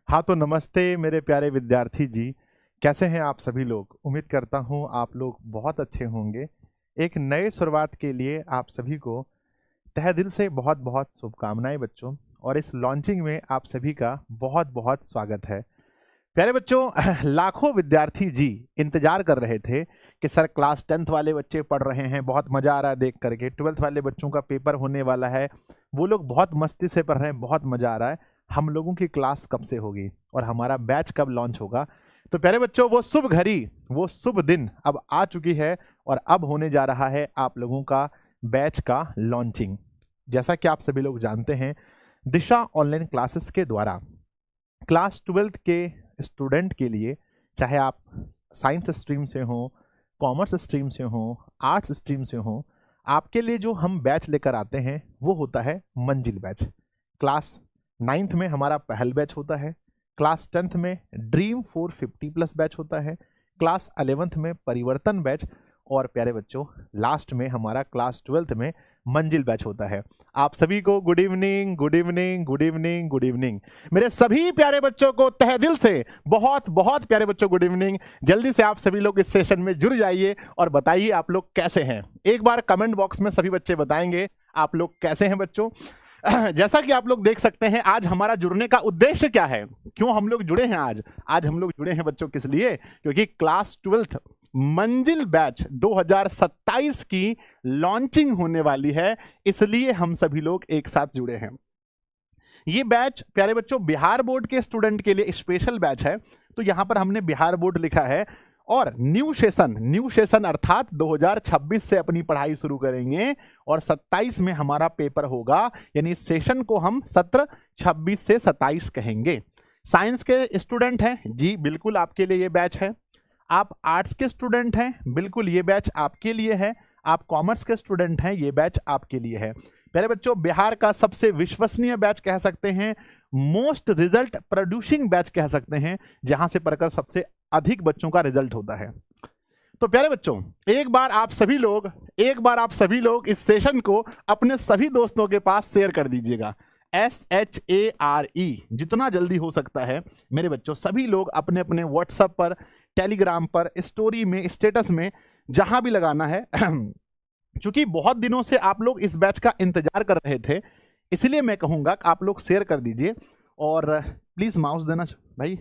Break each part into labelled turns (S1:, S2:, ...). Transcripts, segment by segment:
S1: हाँ तो नमस्ते मेरे प्यारे विद्यार्थी जी। कैसे हैं आप सभी लोग? उम्मीद करता हूँ आप लोग बहुत अच्छे होंगे। एक नए शुरुआत के लिए आप सभी को तहे दिल से बहुत बहुत शुभकामनाएं बच्चों। और इस लॉन्चिंग में आप सभी का बहुत बहुत स्वागत है। प्यारे बच्चों, लाखों विद्यार्थी जी इंतजार कर रहे थे कि सर क्लास 10th वाले बच्चे पढ़ रहे हैं, बहुत मज़ा आ रहा है देख करके। 12th वाले बच्चों का पेपर होने वाला है, वो लोग बहुत मस्ती से पढ़ रहे हैं, बहुत मज़ा आ रहा है। हम लोगों की क्लास कब से होगी और हमारा बैच कब लॉन्च होगा? तो प्यारे बच्चों, वो शुभ घड़ी, वो शुभ दिन अब आ चुकी है और अब होने जा रहा है आप लोगों का बैच का लॉन्चिंग। जैसा कि आप सभी लोग जानते हैं, दिशा ऑनलाइन क्लासेस के द्वारा क्लास 12th के स्टूडेंट के लिए, चाहे आप साइंस स्ट्रीम से हो, कॉमर्स स्ट्रीम से हो, आर्ट्स स्ट्रीम से हो, आपके लिए जो हम बैच लेकर आते हैं वो होता है मंजिल बैच। क्लास 9th में हमारा पहल बैच होता है, क्लास 10th में ड्रीम 450 प्लस बैच होता है, क्लास 11th में परिवर्तन बैच, और प्यारे बच्चों लास्ट में हमारा क्लास 12th में मंजिल बैच होता है। आप सभी को good evening, good evening, good evening, good evening. मेरे सभी प्यारे बच्चों को तहे दिल से बहुत बहुत प्यारे बच्चों गुड इवनिंग। जल्दी से आप सभी लोग इस सेशन में जुड़ जाइए और बताइए आप लोग कैसे हैं। एक बार कमेंट बॉक्स में सभी बच्चे बताएंगे आप लोग कैसे हैं बच्चों। जैसा कि आप लोग देख सकते हैं, आज हमारा जुड़ने का उद्देश्य क्या है, क्यों हम लोग जुड़े हैं आज हम लोग जुड़े हैं बच्चों किस लिए? क्योंकि क्लास 12th मंजिल बैच 2027 की लॉन्चिंग होने वाली है, इसलिए हम सभी लोग एक साथ जुड़े हैं। ये बैच प्यारे बच्चों बिहार बोर्ड के स्टूडेंट के लिए स्पेशल बैच है, तो यहां पर हमने बिहार बोर्ड लिखा है। और न्यू सेशन अर्थात 2026 से अपनी पढ़ाई शुरू करेंगे और 27 में हमारा पेपर होगा, यानी सेशन को हम सत्र 26 से 27 कहेंगे। साइंस के स्टूडेंट हैं जी, बिल्कुल आपके लिए ये बैच है। आप आर्ट्स के स्टूडेंट हैं, बिल्कुल ये बैच आपके लिए है। आप कॉमर्स के स्टूडेंट हैं, ये बैच आपके लिए है। प्यारे बच्चों, बिहार का सबसे विश्वसनीय बैच कह सकते हैं, मोस्ट रिजल्ट प्रोड्यूसिंग बैच कह सकते हैं, जहां से पढ़कर सबसे अधिक बच्चों का रिजल्ट होता है। तो प्यारे बच्चों, एक बार आप सभी लोग इस सेशन को अपने सभी दोस्तों के पास शेयर कर दीजिएगा। SHARE, जितना जल्दी हो सकता है मेरे बच्चों सभी लोग अपने अपने व्हाट्सएप पर, टेलीग्राम पर, स्टोरी में, स्टेटस में, जहां भी लगाना है। चूंकि बहुत दिनों से आप लोग इस बैच का इंतजार कर रहे थे, इसलिए मैं कहूंगा कि आप लोग शेयर कर दीजिए और प्लीज माउस देना भाई,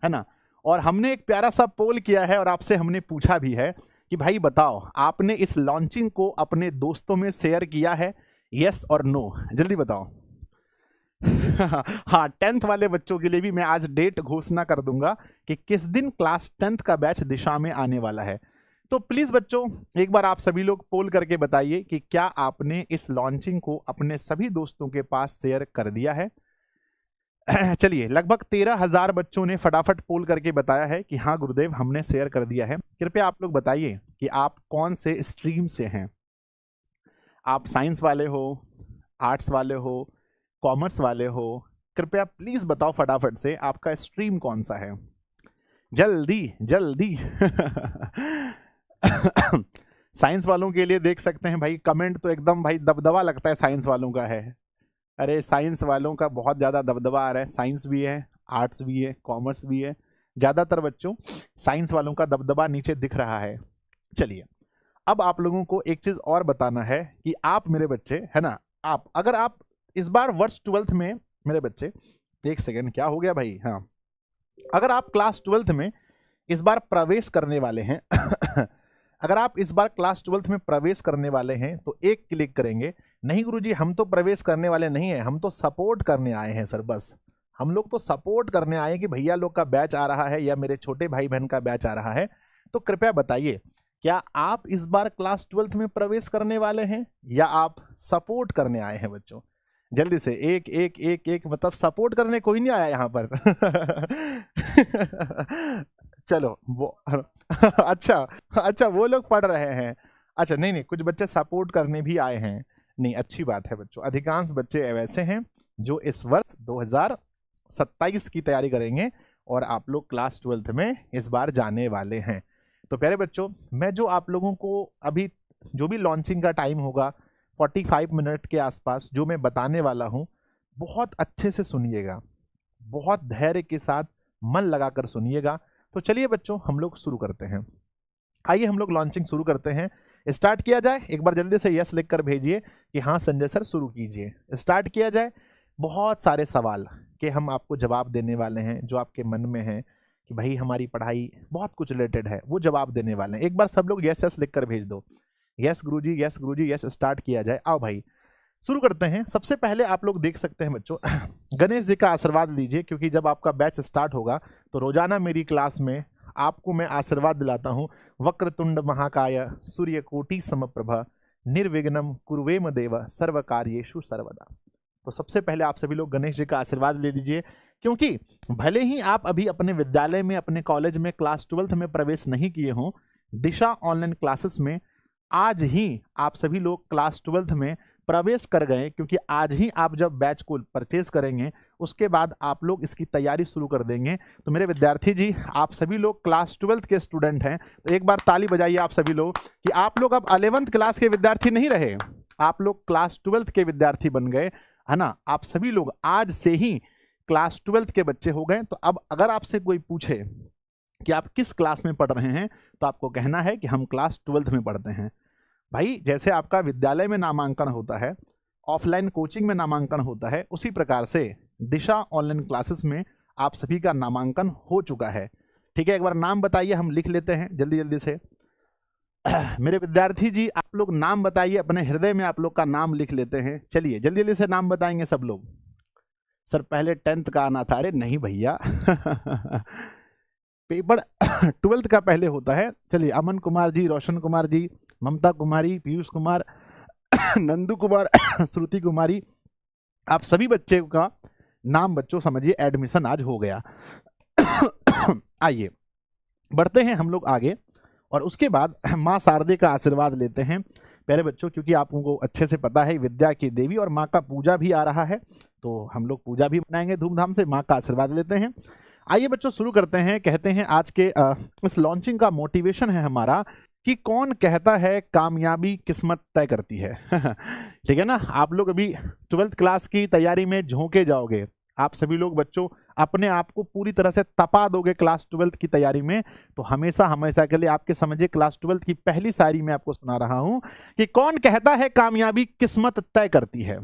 S1: है ना। और हमने एक प्यारा सा पोल किया है और आपसे हमने पूछा भी है कि भाई बताओ, आपने इस लॉन्चिंग को अपने दोस्तों में शेयर किया है, यस और नो? जल्दी बताओ। हाँ, 10th वाले बच्चों के लिए भी मैं आज डेट घोषणा कर दूंगा कि किस दिन क्लास 10th का बैच दिशा में आने वाला है। तो प्लीज बच्चों एक बार आप सभी लोग पोल करके बताइए कि क्या आपने इस लॉन्चिंग को अपने सभी दोस्तों के पास शेयर कर दिया है। चलिए, लगभग 13,000 बच्चों ने फटाफट पोल करके बताया है कि हाँ गुरुदेव हमने शेयर कर दिया है। कृपया आप लोग बताइए कि आप कौन से स्ट्रीम से हैं। आप साइंस वाले हो, आर्ट्स वाले हो, कॉमर्स वाले हो? कृपया प्लीज बताओ फटाफट से आपका स्ट्रीम कौन सा है, जल्दी जल्दी। साइंस वालों के लिए देख सकते हैं भाई, कमेंट तो एकदम भाई दबदबा लगता है साइंस वालों का है। अरे साइंस वालों का बहुत ज़्यादा दबदबा आ रहा है, साइंस भी है, आर्ट्स भी है, कॉमर्स भी है। ज़्यादातर बच्चों साइंस वालों का दबदबा नीचे दिख रहा है। चलिए, अब आप लोगों को एक चीज़ और बताना है कि आप मेरे बच्चे, है ना, अगर आप इस बार वर्ष 12th में मेरे बच्चे, एक सेकेंड क्या हो गया भाई, हाँ, अगर आप क्लास 12th में इस बार प्रवेश करने वाले हैं अगर आप इस बार क्लास 12th में प्रवेश करने वाले हैं तो एक क्लिक करेंगे। नहीं गुरुजी, हम तो प्रवेश करने वाले नहीं हैं, हम तो सपोर्ट करने आए हैं सर, बस हम लोग तो सपोर्ट करने आए हैं कि भैया लोग का बैच आ रहा है या मेरे छोटे भाई बहन का बैच आ रहा है। तो कृपया बताइए, क्या आप इस बार क्लास 12th में प्रवेश करने वाले हैं या आप सपोर्ट करने आए हैं बच्चों? जल्दी से एक एक एक एक, मतलब सपोर्ट करने कोई नहीं आया यहाँ पर। चलो वो अच्छा वो लोग पढ़ रहे हैं। अच्छा, नहीं कुछ बच्चे सपोर्ट करने भी आए हैं। नहीं, अच्छी बात है बच्चों, अधिकांश बच्चे ऐसे हैं जो इस वर्ष 2027 की तैयारी करेंगे और आप लोग क्लास 12th में इस बार जाने वाले हैं। तो प्यारे बच्चों, मैं जो आप लोगों को अभी जो भी लॉन्चिंग का टाइम होगा 45 मिनट के आसपास जो मैं बताने वाला हूँ, बहुत अच्छे से सुनिएगा, बहुत धैर्य के साथ मन लगाकर सुनिएगा। तो चलिए बच्चों, हम लोग शुरू करते हैं। आइए हम लोग लॉन्चिंग शुरू करते हैं। स्टार्ट किया जाए। एक बार जल्दी से यस लिखकर भेजिए कि हाँ संजय सर शुरू कीजिए। स्टार्ट किया जाए। बहुत सारे सवाल के हम आपको जवाब देने वाले हैं जो आपके मन में है कि भाई हमारी पढ़ाई बहुत कुछ रिलेटेड है, वो जवाब देने वाले हैं। एक बार सब लोग यस यस लिखकर भेज दो। यस गुरुजी, यस गुरुजी, यस। स्टार्ट किया जाए। आओ भाई शुरू करते हैं। सबसे पहले आप लोग देख सकते हैं बच्चों, गणेश जी का आशीर्वाद लीजिए, क्योंकि जब आपका बैच स्टार्ट होगा तो रोजाना मेरी क्लास में आपको मैं आशीर्वाद दिलाता हूं। वक्रतुंड महाकाय सूर्यकोटि समप्रभा निर्विघ्नं कुरुवेम देव सर्व कार्येषु सर्वदा। तो सबसे पहले आप सभी लोग गणेश जी का आशीर्वाद ले लीजिए, क्योंकि भले ही आप अभी अपने विद्यालय में, अपने कॉलेज में क्लास 12th में प्रवेश नहीं किए हों, दिशा ऑनलाइन क्लासेस में आज ही आप सभी लोग क्लास 12th में प्रवेश कर गए, क्योंकि आज ही आप जब बैच को परचेज करेंगे उसके बाद आप लोग इसकी तैयारी शुरू कर देंगे। तो मेरे विद्यार्थी जी, आप सभी लोग क्लास 12th के स्टूडेंट हैं, तो एक बार ताली बजाइए आप सभी लोग कि आप लोग अब 11th क्लास के विद्यार्थी नहीं रहे, आप लोग क्लास 12th के विद्यार्थी बन गए, है ना। आप सभी लोग आज से ही क्लास 12th के बच्चे हो गए। तो अब अगर आपसे कोई पूछे कि आप किस क्लास में पढ़ रहे हैं, तो आपको कहना है कि हम क्लास 12th में पढ़ते हैं। भाई जैसे आपका विद्यालय में नामांकन होता है, ऑफलाइन कोचिंग में नामांकन होता है, उसी प्रकार से दिशा ऑनलाइन क्लासेस में आप सभी का नामांकन हो चुका है। ठीक है, एक बार नाम बताइए, हम लिख लेते हैं जल्दी जल्दी से। मेरे विद्यार्थी जी, आप लोग नाम बताइए, अपने हृदय में आप लोग का नाम लिख लेते हैं। चलिए जल्दी जल्दी से नाम बताएंगे सब लोग। सर पहले 10th का आना था। अरे नहीं भैया पेपर 12th का पहले होता है। चलिए, अमन कुमार जी, रोशन कुमार जी, ममता कुमारी, पीयूष कुमार, नंदू कुमार, श्रुति कुमारी, आप सभी बच्चे का नाम बच्चों समझिए एडमिशन आज हो गया। आइए बढ़ते हैं हम लोग आगे, और उसके बाद माँ शारदे का आशीर्वाद लेते हैं प्यारे बच्चों, क्योंकि आप लोगों को अच्छे से पता है विद्या की देवी और माँ का पूजा भी आ रहा है, तो हम लोग पूजा भी मनाएंगे धूमधाम से, माँ का आशीर्वाद लेते हैं। आइए बच्चों शुरू करते हैं। कहते हैं आज के इस लॉन्चिंग का मोटिवेशन है हमारा कि कौन कहता है कामयाबी किस्मत तय करती है। ठीक है ना। आप लोग अभी 12th क्लास की तैयारी में झोंके जाओगे, आप सभी लोग बच्चों अपने आप को पूरी तरह से तपा दोगे क्लास 12th की तैयारी में। तो हमेशा हमेशा के लिए आपके समझिए क्लास 12th की पहली शायरी में आपको सुना रहा हूं कि कौन कहता है कामयाबी किस्मत तय करती है।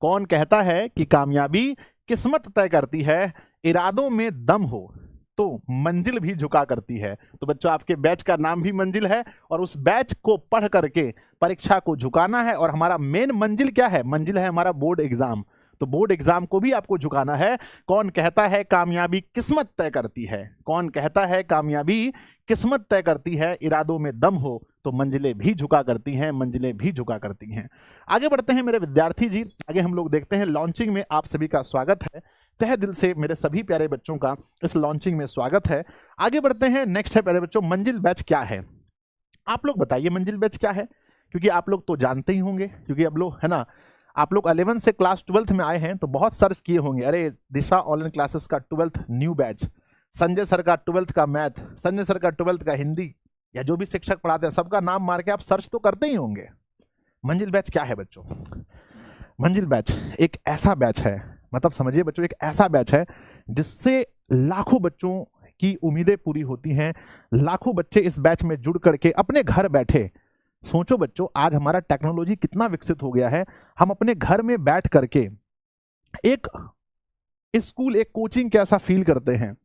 S1: कौन कहता है कि कामयाबी किस्मत तय करती है, इरादों में दम हो तो मंजिल भी झुका करती है। तो बच्चों आपके बैच का नाम भी मंजिल है, और उस बैच को पढ़ करके परीक्षा को झुकाना है। और हमारा मेन मंजिल क्या है? मंजिल है हमारा बोर्ड एग्जाम। तो बोर्ड एग्जाम को भी आपको झुकाना है। कौन कहता है कामयाबी किस्मत तय करती है? कौन कहता है कामयाबी किस्मत तय करती है, इरादों में दम हो तो मंजिलें भी झुका करती हैं, मंजिलें भी झुका करती हैं। आगे बढ़ते हैं मेरे विद्यार्थी जी। आगे हम लोग देखते हैं लॉन्चिंग में आप सभी का स्वागत है। तहे दिल से मेरे सभी प्यारे बच्चों का इस लॉन्चिंग में स्वागत है। आगे बढ़ते हैं। नेक्स्ट है प्यारे बच्चों, मंजिल बैच क्या है? आप लोग बताइए मंजिल बैच क्या है, क्योंकि आप लोग तो जानते ही होंगे, क्योंकि अब लोग है ना, आप लोग 11 से क्लास 12th में आए हैं तो बहुत सर्च किए होंगे, अरे दिशा ऑनलाइन क्लासेस का 12th new batch, Sanjay sir का 12th का मैथ, संजय सर का 12th का हिंदी, या जो भी शिक्षक पढ़ाते हैं सबका नाम मार के आप सर्च तो करते ही होंगे। मंजिल बैच क्या है बच्चों? मंजिल बैच एक ऐसा बैच है, मतलब समझिए बच्चों, एक ऐसा बैच है जिससे लाखों बच्चों की उम्मीदें पूरी होती हैं। लाखों बच्चे इस बैच में जुड़ करके अपने घर बैठे, सोचो बच्चों आज हमारा टेक्नोलॉजी कितना विकसित हो गया है, हम अपने घर में बैठ करके एक स्कूल, एक कोचिंग कैसा फील करते हैं,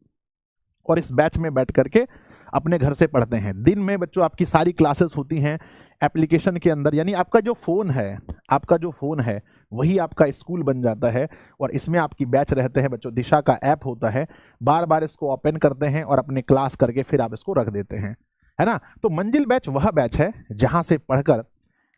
S1: और इस बैच में बैठ करके अपने घर से पढ़ते हैं। दिन में बच्चों आपकी सारी क्लासेस होती हैं एप्लीकेशन के अंदर, यानी आपका जो फोन है वही आपका स्कूल बन जाता है, और इसमें आपकी बैच रहते हैं बच्चों। दिशा का ऐप होता है, बार बार इसको ओपन करते हैं और अपने क्लास करके फिर आप इसको रख देते हैं, है ना। तो मंजिल बैच वह बैच है जहां से पढ़कर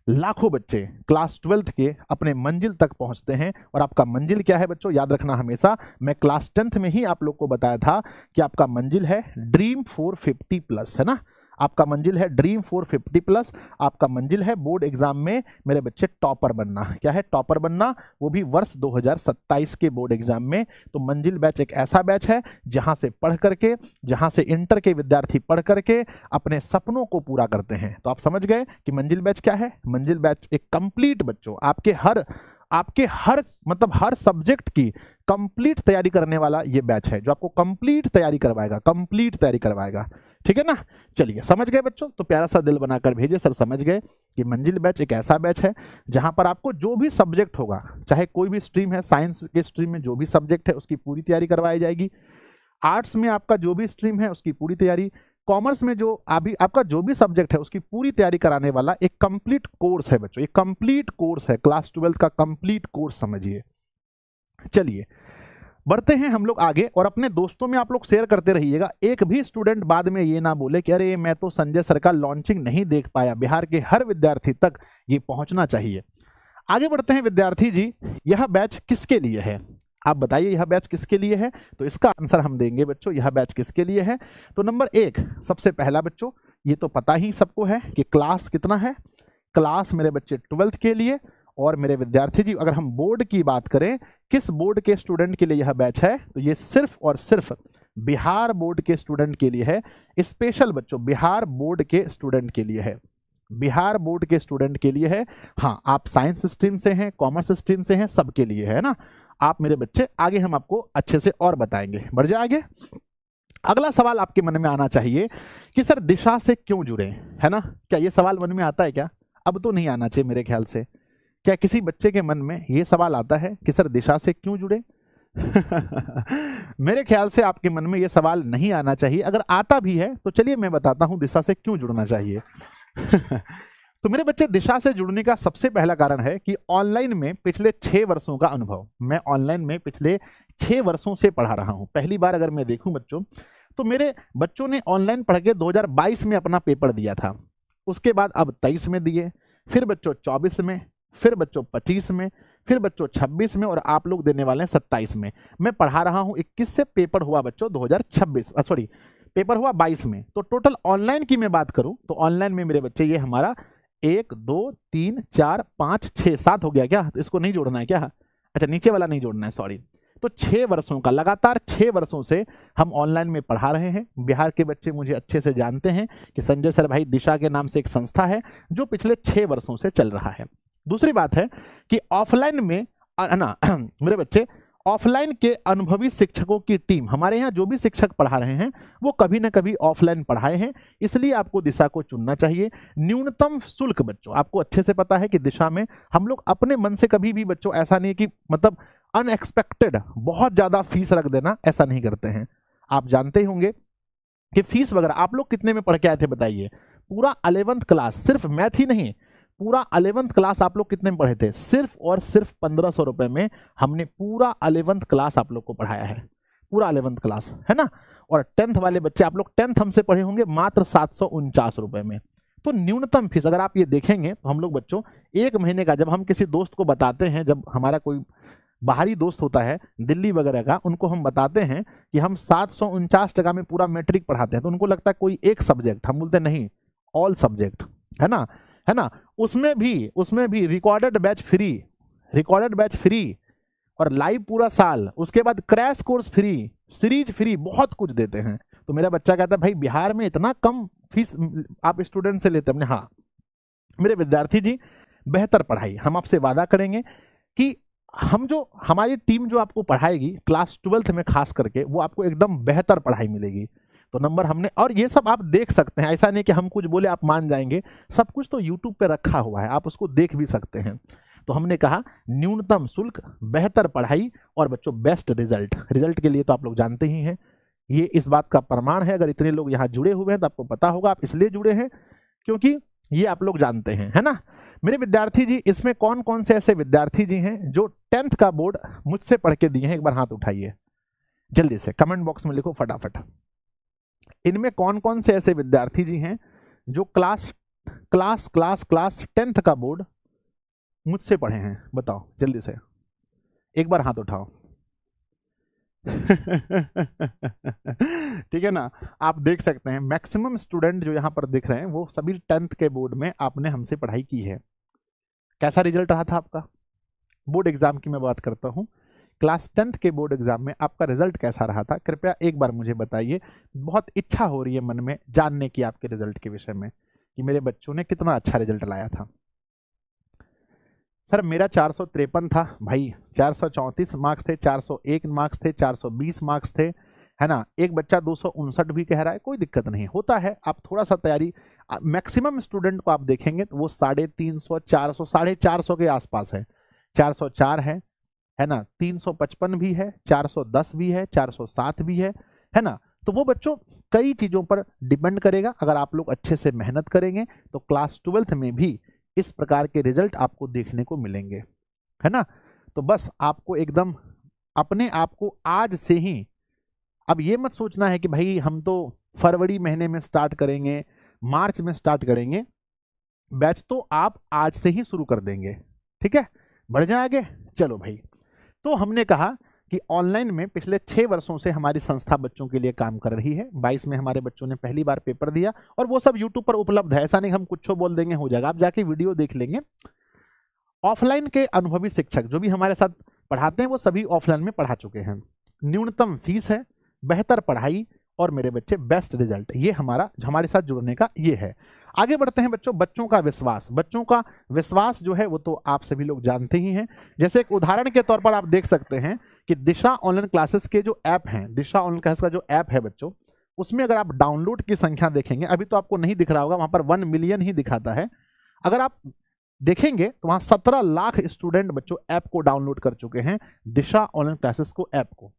S1: लाखों बच्चे क्लास 12th के अपने मंजिल तक पहुंचते हैं। और आपका मंजिल क्या है बच्चों, याद रखना हमेशा, मैं क्लास 10th में ही आप लोग को बताया था कि आपका मंजिल है ड्रीम 450 प्लस, है ना। आपका मंजिल है ड्रीम 450 प्लस। आपका मंजिल है बोर्ड एग्जाम में मेरे बच्चे टॉपर बनना। क्या है? टॉपर बनना, वो भी वर्ष 2027 के बोर्ड एग्जाम में। तो मंजिल बैच एक ऐसा बैच है जहां से पढ़ करके, जहां से इंटर के विद्यार्थी पढ़ करके अपने सपनों को पूरा करते हैं। तो आप समझ गए कि मंजिल बैच क्या है। मंजिल बैच एक कंप्लीट बच्चों आपके हर आपके हर सब्जेक्ट की कंप्लीट तैयारी करने वाला ये बैच है, जो आपको कंप्लीट तैयारी करवाएगा। ठीक है ना। चलिए, समझ गए बच्चों? तो प्यारा सा दिल बनाकर भेजिए, सर समझ गए कि मंजिल बैच एक ऐसा बैच है जहां पर आपको जो भी सब्जेक्ट होगा, चाहे कोई भी स्ट्रीम है, साइंस के स्ट्रीम में जो भी सब्जेक्ट है उसकी पूरी तैयारी करवाई जाएगी, आर्ट्स में आपका जो भी स्ट्रीम है उसकी पूरी तैयारी, कॉमर्स में जो अभी आपका जो भी सब्जेक्ट है उसकी पूरी तैयारी कराने वाला एक कंप्लीट कोर्स है बच्चों। ये कंप्लीट कोर्स है, क्लास 12 का कंप्लीट कोर्स समझिए। चलिए बढ़ते हैं हम लोग आगे, और अपने दोस्तों में आप लोग शेयर करते रहिएगा। एक भी स्टूडेंट बाद में ये ना बोले कि अरे मैं तो संजय सर का लॉन्चिंग नहीं देख पाया। बिहार के हर विद्यार्थी तक ये पहुंचना चाहिए। आगे बढ़ते हैं विद्यार्थी जी, यह बैच किसके लिए है? आप बताइए यह बैच किसके लिए है? तो इसका आंसर हम देंगे बच्चों, यह बैच किसके लिए है। तो नंबर 1, सबसे पहला बच्चों, ये तो पता ही सबको है कि क्लास कितना है। क्लास मेरे बच्चे 12th के लिए। और मेरे विद्यार्थी जी, अगर हम बोर्ड की बात करें, किस बोर्ड के स्टूडेंट के लिए यह बैच है, तो ये सिर्फ और सिर्फ बिहार बोर्ड के स्टूडेंट के लिए है। स्पेशल बच्चों बिहार बोर्ड के स्टूडेंट के लिए है, बिहार बोर्ड के स्टूडेंट के लिए है। हाँ, आप साइंस स्ट्रीम से हैं, कॉमर्स स्ट्रीम से हैं, सबके लिए है ना। आप मेरे बच्चे आगे हम आपको अच्छे से और बताएंगे। बढ़ जाए आगे। अगला सवाल आपके मन में आना चाहिए कि सर दिशा से क्यों जुड़े, है ना। क्या ये सवाल मन में आता है क्या? अब तो नहीं आना चाहिए मेरे ख्याल से। क्या किसी बच्चे के मन में ये सवाल आता है कि सर दिशा से क्यों जुड़े? मेरे ख्याल से आपके मन में ये सवाल नहीं आना चाहिए। अगर आता भी है तो चलिए मैं बताता हूं दिशा से क्यों जुड़ना चाहिए। तो मेरे बच्चे, दिशा से जुड़ने का सबसे पहला कारण है कि ऑनलाइन में पिछले 6 वर्षों का अनुभव। मैं ऑनलाइन में पिछले 6 वर्षों से पढ़ा रहा हूं। पहली बार अगर मैं देखूं बच्चों, तो मेरे बच्चों ने ऑनलाइन पढ़ के 2022 में अपना पेपर दिया था। उसके बाद अब 23 में दिए, फिर बच्चों 24 में, फिर बच्चों 25 में, फिर बच्चों 26 में, और आप लोग देने वाले हैं 27 में। मैं पढ़ा रहा हूं 21 से, पेपर हुआ बच्चों 2026, सॉरी पेपर हुआ 22 में। तो टोटल ऑनलाइन की मैं बात करूं तो ऑनलाइन में मेरे बच्चे ये हमारा 1 2 3 4 5 6 7 हो गया क्या? तो इसको नहीं जोड़ना है क्या? अच्छा, नीचे वाला नहीं जोड़ना है, सॉरी। तो 6 वर्षों का, लगातार 6 वर्षों से हम ऑनलाइन में पढ़ा रहे हैं। बिहार के बच्चे मुझे अच्छे से जानते हैं कि संजय सर भाई दिशा के नाम से एक संस्था है जो पिछले 6 वर्षों से चल रहा है। दूसरी बात है कि ऑफलाइन में ना मेरे बच्चे, ऑफलाइन के अनुभवी शिक्षकों की टीम, हमारे यहाँ जो भी शिक्षक पढ़ा रहे हैं वो कभी ना कभी ऑफलाइन पढ़ाए हैं, इसलिए आपको दिशा को चुनना चाहिए। न्यूनतम शुल्क बच्चों, आपको अच्छे से पता है कि दिशा में हम लोग अपने मन से कभी भी बच्चों ऐसा नहीं कि मतलब अनएक्सपेक्टेड बहुत ज्यादा फीस रख देना, ऐसा नहीं करते हैं। आप जानते ही होंगे कि फीस वगैरह आप लोग कितने में पढ़ के आए थे बताइए? पूरा 11th क्लास, सिर्फ मैथ ही नहीं, पूरा 11th क्लास आप लोग कितने में पढ़े थे? सिर्फ और सिर्फ 1500 रुपए में हमने पूरा 11th क्लास आप लोग को पढ़ाया है, पूरा 11th क्लास, है ना। और 10th वाले बच्चे, आप लोग 10th हमसे पढ़े होंगे मात्र 749 रुपए में। तो न्यूनतम फीस अगर आप ये देखेंगे तो हम लोग बच्चों 1 महीने का, जब हम किसी दोस्त को बताते हैं, जब हमारा कोई बाहरी दोस्त होता है दिल्ली वगैरह का, उनको हम बताते हैं कि हम 749 टका में पूरा मैट्रिक पढ़ाते हैं, तो उनको लगता है कोई एक सब्जेक्ट, हम बोलते नहीं, ऑल सब्जेक्ट, है ना, है ना। उसमें भी recorded batch free, recorded batch free, और लाइव पूरा साल, उसके बाद crash course free, series free, बहुत कुछ देते हैं। तो मेरा बच्चा कहता है भाई बिहार में इतना कम फीस आप स्टूडेंट से लेते हैं? हाँ मेरे विद्यार्थी जी, बेहतर पढ़ाई, हम आपसे वादा करेंगे कि हमारी टीम जो आपको पढ़ाएगी क्लास 12th में खास करके, वो आपको एकदम बेहतर पढ़ाई मिलेगी। तो नंबर हमने, और ये सब आप देख सकते हैं, ऐसा नहीं कि हम कुछ बोले आप मान जाएंगे, सब कुछ तो यूट्यूब पे रखा हुआ है, आप उसको देख भी सकते हैं। तो हमने कहा न्यूनतम शुल्क, बेहतर पढ़ाई और बच्चों बेस्ट रिजल्ट। रिजल्ट के लिए तो आप लोग जानते ही हैं, ये इस बात का प्रमाण है। अगर इतने लोग यहाँ जुड़े हुए हैं तो आपको पता होगा आप इसलिए जुड़े हैं क्योंकि ये आप लोग जानते हैं, है ना। मेरे विद्यार्थी जी, इसमें कौन कौन से ऐसे विद्यार्थी जी हैं जो 10th का बोर्ड मुझसे पढ़ के दिए हैं? एक बार हाथ उठाइए जल्दी से, कमेंट बॉक्स में लिखो फटाफट। इनमें कौन कौन से ऐसे विद्यार्थी जी हैं जो क्लास 10th का बोर्ड मुझसे पढ़े हैं? बताओ जल्दी से, एक बार हाथ उठाओ। ठीक है ना। आप देख सकते हैं मैक्सिमम स्टूडेंट जो यहां पर दिख रहे हैं वो सभी 10th के बोर्ड में आपने हमसे पढ़ाई की है। कैसा रिजल्ट रहा था आपका? बोर्ड एग्जाम की मैं बात करता हूं, क्लास 10th के बोर्ड एग्जाम में आपका रिजल्ट कैसा रहा था? कृपया एक बार मुझे बताइए, बहुत इच्छा हो रही है मन में जानने की आपके रिजल्ट के विषय में कि मेरे बच्चों ने कितना अच्छा रिजल्ट लाया था। सर मेरा 453 था भाई, 434 मार्क्स थे, 401 मार्क्स थे, 420 मार्क्स थे, है ना। एक बच्चा 259 भी कह रहा है, कोई दिक्कत नहीं होता है। आप थोड़ा सा तैयारी, मैक्सिमम स्टूडेंट को आप देखेंगे तो वो 350, 400, 450 के आसपास है। 404 है ना, 355 भी है, 410 भी है, 407 भी है ना। तो वो बच्चों कई चीजों पर डिपेंड करेगा। अगर आप लोग अच्छे से मेहनत करेंगे तो क्लास 12th में भी इस प्रकार के रिजल्ट आपको देखने को मिलेंगे, है ना। तो बस आपको एकदम अपने आप को आज से ही, अब ये मत सोचना है कि भाई हम तो फरवरी महीने में स्टार्ट करेंगे, मार्च में स्टार्ट करेंगे। बैच तो आप आज से ही शुरू कर देंगे, ठीक है। बढ़ जाए आगे, चलो भाई। तो हमने कहा कि ऑनलाइन में पिछले 6 वर्षों से हमारी संस्था बच्चों के लिए काम कर रही है। 22 में हमारे बच्चों ने पहली बार पेपर दिया, और वो सब यूट्यूब पर उपलब्ध है, ऐसा नहीं हम कुछ बोल देंगे हो जाएगा, आप जाके वीडियो देख लेंगे। ऑफलाइन के अनुभवी शिक्षक जो भी हमारे साथ पढ़ाते हैं वो सभी ऑफलाइन में पढ़ा चुके हैं। न्यूनतम फीस है, बेहतर पढ़ाई, और मेरे बच्चे बेस्ट रिजल्ट। ये हमारे साथ जुड़ने का ये है। आगे बढ़ते हैं बच्चों। बच्चों का विश्वास जो है वो तो आप सभी लोग जानते ही हैं। जैसे एक उदाहरण के तौर पर आप देख सकते हैं कि दिशा ऑनलाइन क्लासेस के जो ऐप हैं, दिशा ऑनलाइन क्लासेस का जो ऐप है बच्चों, उसमें अगर आप डाउनलोड की संख्या देखेंगे, अभी तो आपको नहीं दिख रहा होगा, वहां पर 1 मिलियन ही दिखाता है। अगर आप देखेंगे तो वहां 17 लाख स्टूडेंट बच्चों ऐप को डाउनलोड कर चुके हैं, दिशा ऑनलाइन क्लासेस को, ऐप को।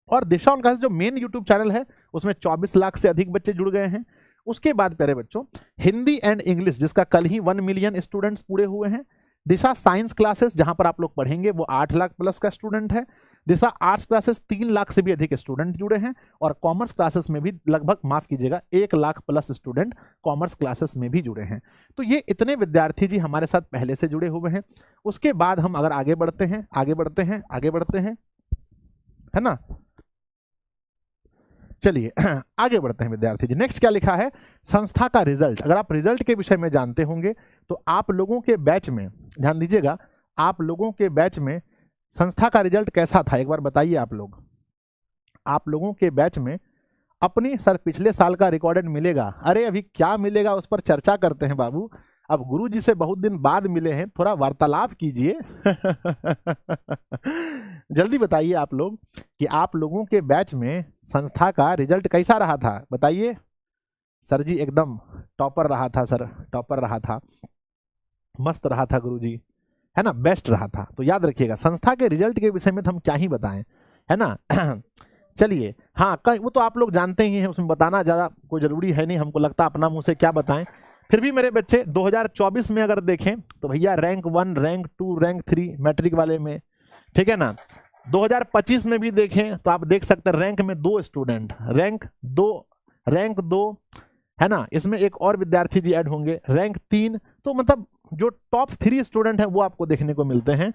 S1: और दिशा ऑनलाइन क्लासेस जो मेन यूट्यूब चैनल है उसमें 24 लाख से अधिक बच्चे जुड़ गए हैं। उसके बाद प्यारे बच्चों हिंदी एंड इंग्लिश, जिसका कल ही 1 मिलियन स्टूडेंट्स पूरे हुए हैं। दिशा साइंस क्लासेस जहां पर आप लोग पढ़ेंगे वो 8 लाख प्लस का स्टूडेंट है। दिशा आर्ट्स क्लासेस 3 लाख से भी अधिक स्टूडेंट जुड़े हैं, और कॉमर्स क्लासेस में भी लगभग, माफ कीजिएगा, 1 lakh plus student commerce classes में भी जुड़े हैं। तो ये इतने विद्यार्थी जी हमारे साथ पहले से जुड़े हुए हैं। उसके बाद हम अगर आगे बढ़ते हैं, है ना। चलिए आगे बढ़ते हैं विद्यार्थी जी। नेक्स्ट क्या लिखा है, संस्था का रिजल्ट। अगर आप रिजल्ट के विषय में जानते होंगे तो आप लोगों के बैच में, ध्यान दीजिएगा, आप लोगों के बैच में संस्था का रिजल्ट कैसा था, एक बार बताइए। आप लोगों के बैच में अपनी सर पिछले साल का रिकॉर्डेड मिलेगा। अरे अभी क्या मिलेगा उस पर चर्चा करते हैं बाबू। अब गुरु जी से बहुत दिन बाद मिले हैं, थोड़ा वार्तालाप कीजिए जल्दी बताइए आप लोग कि आप लोगों के बैच में संस्था का रिजल्ट कैसा रहा था, बताइए। सर जी एकदम टॉपर रहा था, सर टॉपर रहा था, मस्त रहा था गुरुजी, है ना, बेस्ट रहा था। तो याद रखिएगा संस्था के रिजल्ट के विषय में तो हम क्या ही बताएं, है ना चलिए, हाँ वो तो आप लोग जानते ही हैं, उसमें बताना ज़्यादा कोई ज़रूरी है नहीं, हमको लगता अपना मुंह से क्या बताएं। फिर भी मेरे बच्चे 2024 में अगर देखें तो भैया रैंक 1, रैंक 2, रैंक 3 मैट्रिक वाले में, ठीक है ना। 2025 में भी देखें तो आप देख सकते हैं रैंक में 2 स्टूडेंट, रैंक 2, है ना। इसमें एक और विद्यार्थी जी ऐड होंगे, रैंक 3। तो मतलब जो टॉप 3 स्टूडेंट हैं वो आपको देखने को मिलते हैं।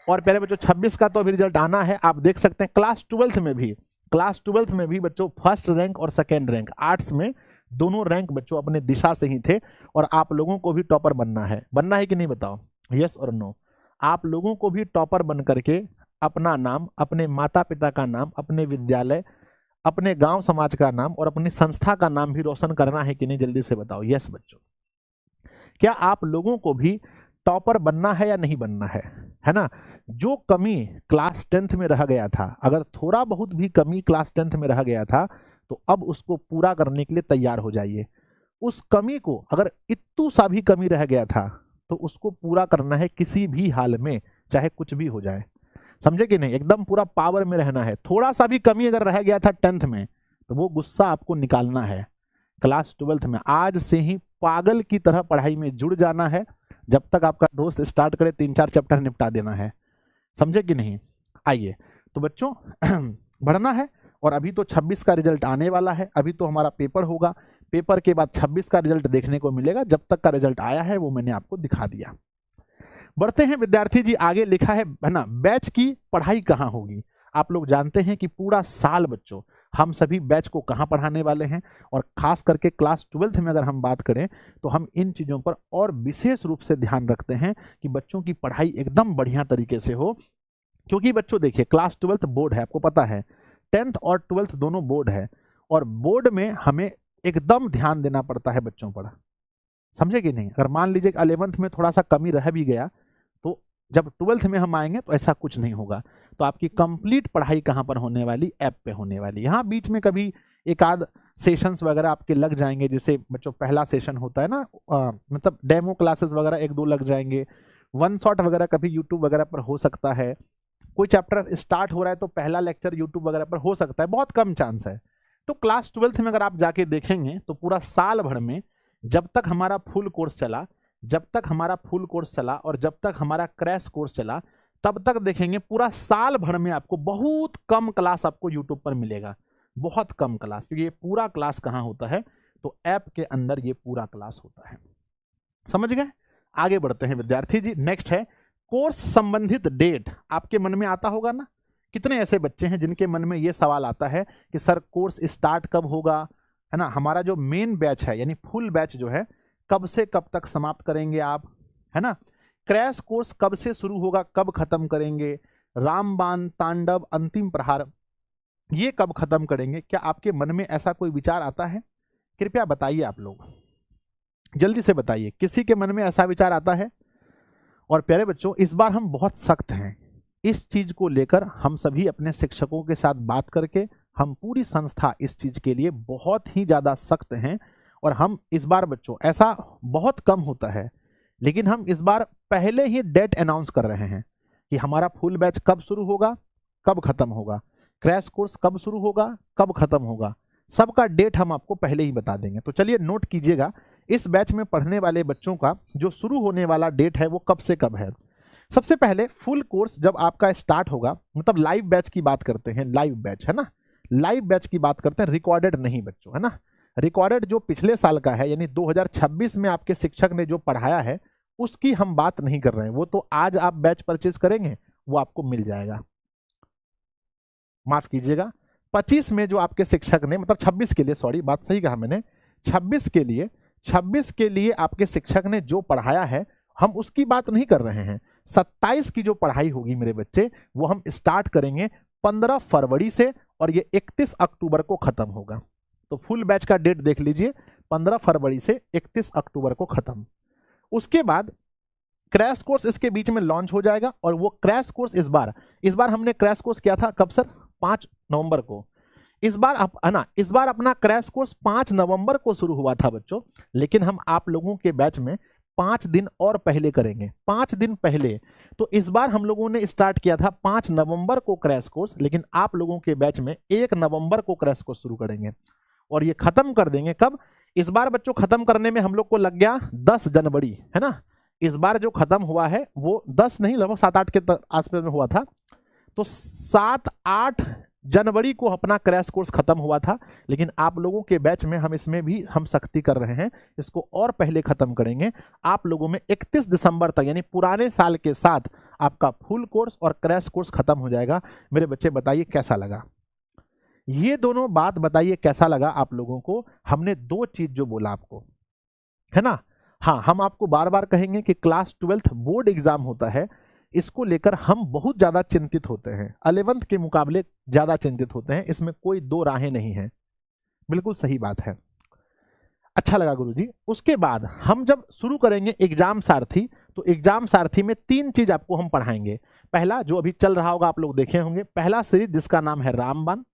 S1: और पहले बच्चों 26 का तो अभी रिजल्ट आना है, आप देख सकते हैं। क्लास 12th में भी बच्चों फर्स्ट रैंक और सेकेंड रैंक, आर्ट्स में दोनों रैंक बच्चों अपने दिशा से ही थे। और आप लोगों को भी टॉपर बनना है कि नहीं, बताओ यस और नो। आप लोगों को भी टॉपर बन करके अपना नाम, अपने माता पिता का नाम, अपने विद्यालय, अपने गांव समाज का नाम और अपनी संस्था का नाम भी रोशन करना है कि नहीं, जल्दी से बताओ। यस बच्चों, क्या आप लोगों को भी टॉपर बनना है या नहीं बनना है ना। जो कमी क्लास 10th में रह गया था, अगर थोड़ा बहुत भी कमी क्लास 10th में रह गया था तो अब उसको पूरा करने के लिए तैयार हो जाइए। उस कमी को, अगर इतू सा भी कमी रह गया था तो उसको पूरा करना है किसी भी हाल में, चाहे कुछ भी हो जाए, समझे कि नहीं। एकदम पूरा पावर में रहना है। थोड़ा सा भी कमी अगर रह गया था 10th में तो वो गुस्सा आपको निकालना है क्लास 12th में। आज से ही पागल की तरह पढ़ाई में जुड़ जाना है, जब तक आपका दोस्त स्टार्ट करे 3-4 चैप्टर निपटा देना है, समझे कि नहीं। आइए तो बच्चों बढ़ना है। और अभी तो 26 का रिजल्ट आने वाला है, अभी तो हमारा पेपर होगा, पेपर के बाद 26 का रिजल्ट देखने को मिलेगा। जब तक का रिजल्ट आया है वो मैंने आपको दिखा दिया। बढ़ते हैं विद्यार्थी जी, आगे लिखा है ना, बैच की पढ़ाई कहाँ होगी। आप लोग जानते हैं कि पूरा साल बच्चों हम सभी बैच को कहाँ पढ़ाने वाले हैं, और खास करके क्लास 12th में अगर हम बात करें तो हम इन चीज़ों पर और विशेष रूप से ध्यान रखते हैं कि बच्चों की पढ़ाई एकदम बढ़िया तरीके से हो। क्योंकि बच्चों देखिए क्लास 12th बोर्ड है, आपको पता है 10th और 12th दोनों बोर्ड है, और बोर्ड में हमें एकदम ध्यान देना पड़ता है बच्चों पर, समझे कि नहीं। अगर मान लीजिए 11th में थोड़ा सा कमी रह भी गया तो
S2: जब 12th में हम आएंगे तो ऐसा कुछ नहीं होगा। तो आपकी कंप्लीट पढ़ाई कहाँ पर होने वाली, ऐप पे होने वाली। यहाँ बीच में कभी एक आध सेशंस वगैरह आपके लग जाएंगे, जैसे बच्चों पहला सेशन होता है ना, मतलब डेमो क्लासेस वगैरह एक दो लग जाएंगे, वन शॉट वगैरह कभी यूट्यूब वगैरह पर हो सकता है, कोई चैप्टर स्टार्ट हो रहा है तो पहला लेक्चर यूट्यूब वगैरह पर हो सकता है, बहुत कम चांस है। तो क्लास 12th में अगर आप जाके देखेंगे तो पूरा साल भर में जब तक हमारा फुल कोर्स चला, और जब तक हमारा क्रैश कोर्स चला, तब तक देखेंगे पूरा साल भर में आपको बहुत कम क्लास आपको यूट्यूब पर मिलेगा, बहुत कम क्लास, क्योंकि ये पूरा क्लास कहाँ होता है, तो ऐप के अंदर ये पूरा क्लास होता है। समझ गए? आगे बढ़ते हैं विद्यार्थी जी। नेक्स्ट है कोर्स संबंधित डेट। आपके मन में आता होगा ना, कितने ऐसे बच्चे हैं जिनके मन में ये सवाल आता है कि सर कोर्स स्टार्ट कब होगा, है ना, हमारा जो मेन बैच है यानी फुल बैच जो है कब से कब तक समाप्त करेंगे आप, है ना, क्रैश कोर्स कब से शुरू होगा, कब खत्म करेंगे, रामबाण, तांडव, अंतिम प्रहार ये कब खत्म करेंगे। क्या आपके मन में ऐसा कोई विचार आता है? कृपया बताइए, आप लोग जल्दी से बताइए, किसी के मन में ऐसा विचार आता है? और प्यारे बच्चों, इस बार हम बहुत सख्त हैं इस चीज को लेकर, हम सभी अपने शिक्षकों के साथ बात करके, हम पूरी संस्था इस चीज के लिए बहुत ही ज्यादा सख्त हैं। और हम इस बार बच्चों, ऐसा बहुत कम होता है, लेकिन हम इस बार पहले ही डेट अनाउंस कर रहे हैं कि हमारा फुल बैच कब शुरू होगा, कब खत्म होगा, क्रैश कोर्स कब शुरू होगा, कब खत्म होगा, सबका डेट हम आपको पहले ही बता देंगे। तो चलिए नोट कीजिएगा, इस बैच में पढ़ने वाले बच्चों का जो शुरू होने वाला डेट है वो कब से कब है। सबसे पहले फुल कोर्स जब आपका स्टार्ट होगा, मतलब लाइव बैच की बात करते हैं, लाइव बैच है ना, लाइव बैच की बात करते हैं, रिकॉर्डेड नहीं बच्चों, है ना। रिकॉर्डेड जो पिछले साल का है यानी 2026 में आपके शिक्षक ने जो पढ़ाया है उसकी हम बात नहीं कर रहे हैं, वो तो आज आप बैच परचेज करेंगे वो आपको मिल जाएगा। माफ कीजिएगा, 25 में जो आपके शिक्षक ने, मतलब 26 के लिए, सॉरी बात सही कहा मैंने, 26 के लिए आपके शिक्षक ने जो पढ़ाया है हम उसकी बात नहीं कर रहे हैं। 27 की जो पढ़ाई होगी मेरे बच्चे वो हम स्टार्ट करेंगे 15 फरवरी से और ये 31 अक्टूबर को खत्म होगा। तो फुल बैच का डेट देख लीजिए, 15 फरवरी से 31 अक्टूबर को खत्म। उसके बाद क्रैश कोर्स इसके बीच में लॉन्च हो जाएगा और वो क्रैश कोर्स इस बार हमने क्रैश कोर्स किया था कब सर, 5 नवंबर को। इस बार अपना क्रैश कोर्स 5 नवंबर को शुरू हुआ था बच्चों, लेकिन हम आप लोगों के बैच में 5 दिन और पहले करेंगे, 5 दिन पहले। तो इस बार हम लोगों ने स्टार्ट किया था 5 नवंबर को क्रैश कोर्स, लेकिन आप लोगों के बैच में 1 नवंबर को क्रैश कोर्स शुरू करेंगे और ये खत्म कर देंगे कब? इस बार बच्चों खत्म करने में हम लोग को लग गया 10 जनवरी, है ना। इस बार जो खत्म हुआ है वो 10 नहीं, लगभग 7-8 के आसपास में हुआ था। तो 7-8 जनवरी को अपना क्रैश कोर्स खत्म हुआ था, लेकिन आप लोगों के बैच में हम इसमें भी हम सख्ती कर रहे हैं, इसको और पहले खत्म करेंगे। आप लोगों में 31 दिसंबर तक यानी पुराने साल के साथ आपका फुल कोर्स और क्रैश कोर्स खत्म हो जाएगा। मेरे बच्चे बताइए कैसा लगा, ये दोनों बात बताइए कैसा लगा आप लोगों को। हमने 2 चीज जो बोला आपको, है ना, हाँ, हम आपको बार बार कहेंगे कि क्लास 12th बोर्ड एग्जाम होता है, इसको लेकर हम बहुत ज्यादा चिंतित होते हैं, 11th के मुकाबले ज्यादा चिंतित होते हैं, इसमें कोई 2 राहें नहीं है, बिल्कुल सही बात है। अच्छा लगा गुरुजी। उसके बाद हम जब शुरू करेंगे एग्जाम सारथी, तो एग्जाम सारथी में 3 चीज आपको हम पढ़ाएंगे। पहला जो अभी चल रहा होगा आप लोग देखे होंगे, पहला सीरीज जिसका नाम है रामबाण,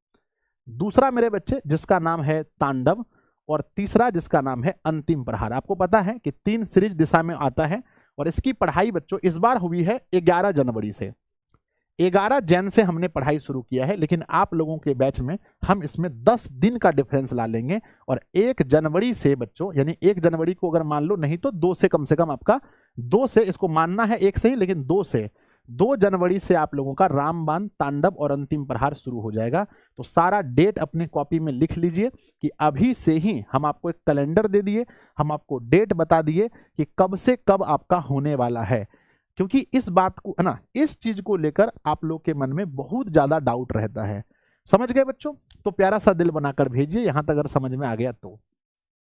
S2: दूसरा मेरे बच्चे जिसका नाम है तांडव, और तीसरा जिसका नाम है अंतिम प्रहार। आपको पता है कि 3 सीरीज दिशा में आता है और इसकी पढ़ाई बच्चों इस बार हुई है 11 जनवरी से। 11 जन से हमने पढ़ाई शुरू किया है, लेकिन आप लोगों के बैच में हम इसमें 10 दिन का डिफरेंस ला लेंगे और 1 जनवरी से बच्चों, यानी 1 जनवरी को अगर मान लो, नहीं तो 2 से, कम से कम आपका 2 से, इसको मानना है 1 से ही, लेकिन 2 जनवरी से आप लोगों का रामबाण, तांडव और अंतिम प्रहार शुरू हो जाएगा। तो सारा डेट अपने कॉपी में लिख लीजिए कि अभी से ही हम आपको एक कैलेंडर दे दिए, हम आपको डेट बता दिए कि कब से कब आपका होने वाला है, क्योंकि इस बात को, है ना, इस चीज को लेकर आप लोग के मन में बहुत ज्यादा डाउट रहता है। समझ गए बच्चों? तो प्यारा सा दिल बनाकर भेजिए यहां तक अगर समझ में आ गया तो,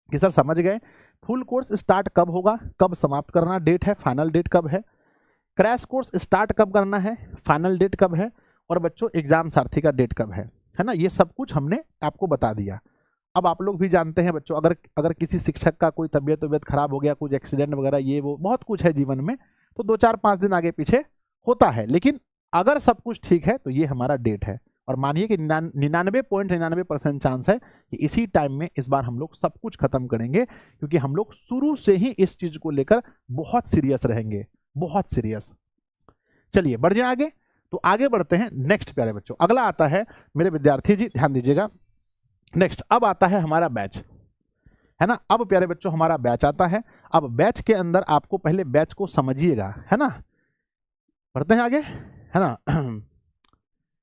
S2: कि सर समझ गए फुल कोर्स स्टार्ट कब होगा, कब समाप्त करना, डेट है, फाइनल डेट कब है, क्रैश कोर्स स्टार्ट कब करना है, फाइनल डेट कब है, और बच्चों एग्जाम सारथी का डेट कब है ना। ये सब कुछ हमने आपको बता दिया। अब आप लोग भी जानते हैं बच्चों, अगर किसी शिक्षक का कोई तबीयत खराब हो गया, कुछ एक्सीडेंट वगैरह, ये वो बहुत कुछ है जीवन में, तो 2-4-5 दिन आगे पीछे होता है, लेकिन अगर सब कुछ ठीक है तो ये हमारा डेट है। और मानिए कि 99.99% चांस है कि इसी टाइम में इस बार हम लोग सब कुछ खत्म करेंगे, क्योंकि हम लोग शुरू से ही इस चीज को लेकर बहुत सीरियस रहेंगे, बहुत सीरियस। चलिए बढ़ जाए आगे। तो आगे बढ़ते हैं नेक्स्ट प्यारे बच्चों। अगला आता है मेरे विद्यार्थी जी, ध्यान दीजिएगा। नेक्स्ट अब आता है हमारा बैच, है ना। अब प्यारे बच्चों हमारा बैच आता है। अब बैच के अंदर आपको पहले बैच को समझिएगा, है ना। बढ़ते हैं आगे, है ना।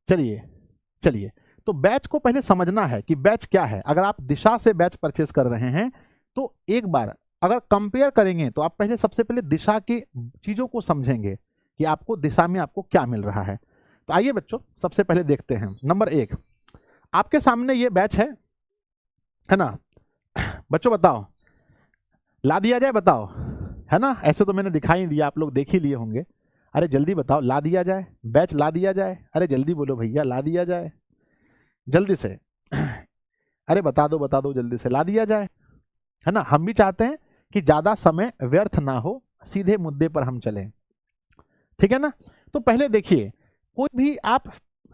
S2: चलिए चलिए, तो बैच को पहले समझना है कि बैच क्या है। अगर आप दिशा से बैच परचेस कर रहे हैं तो एक बार अगर कंपेयर करेंगे तो आप पहले सबसे पहले दिशा की चीजों को समझेंगे कि आपको दिशा में आपको क्या मिल रहा है। तो आइए बच्चों सबसे पहले देखते हैं। नंबर 1 आपके सामने ये बैच है ना। बच्चों बताओ, ला दिया जाए, बताओ, है ना। ऐसे तो मैंने दिखाई दिया, आप लोग देख ही लिए होंगे। अरे जल्दी बताओ, ला दिया जाए, बैच ला दिया जाए। अरे जल्दी बोलो भैया, ला दिया जाए जल्दी से। अरे बता दो जल्दी से, ला दिया जाए, है ना। हम भी चाहते हैं कि ज्यादा समय व्यर्थ ना हो, सीधे मुद्दे पर हम चलें, ठीक है ना। तो पहले देखिए, कोई भी आप,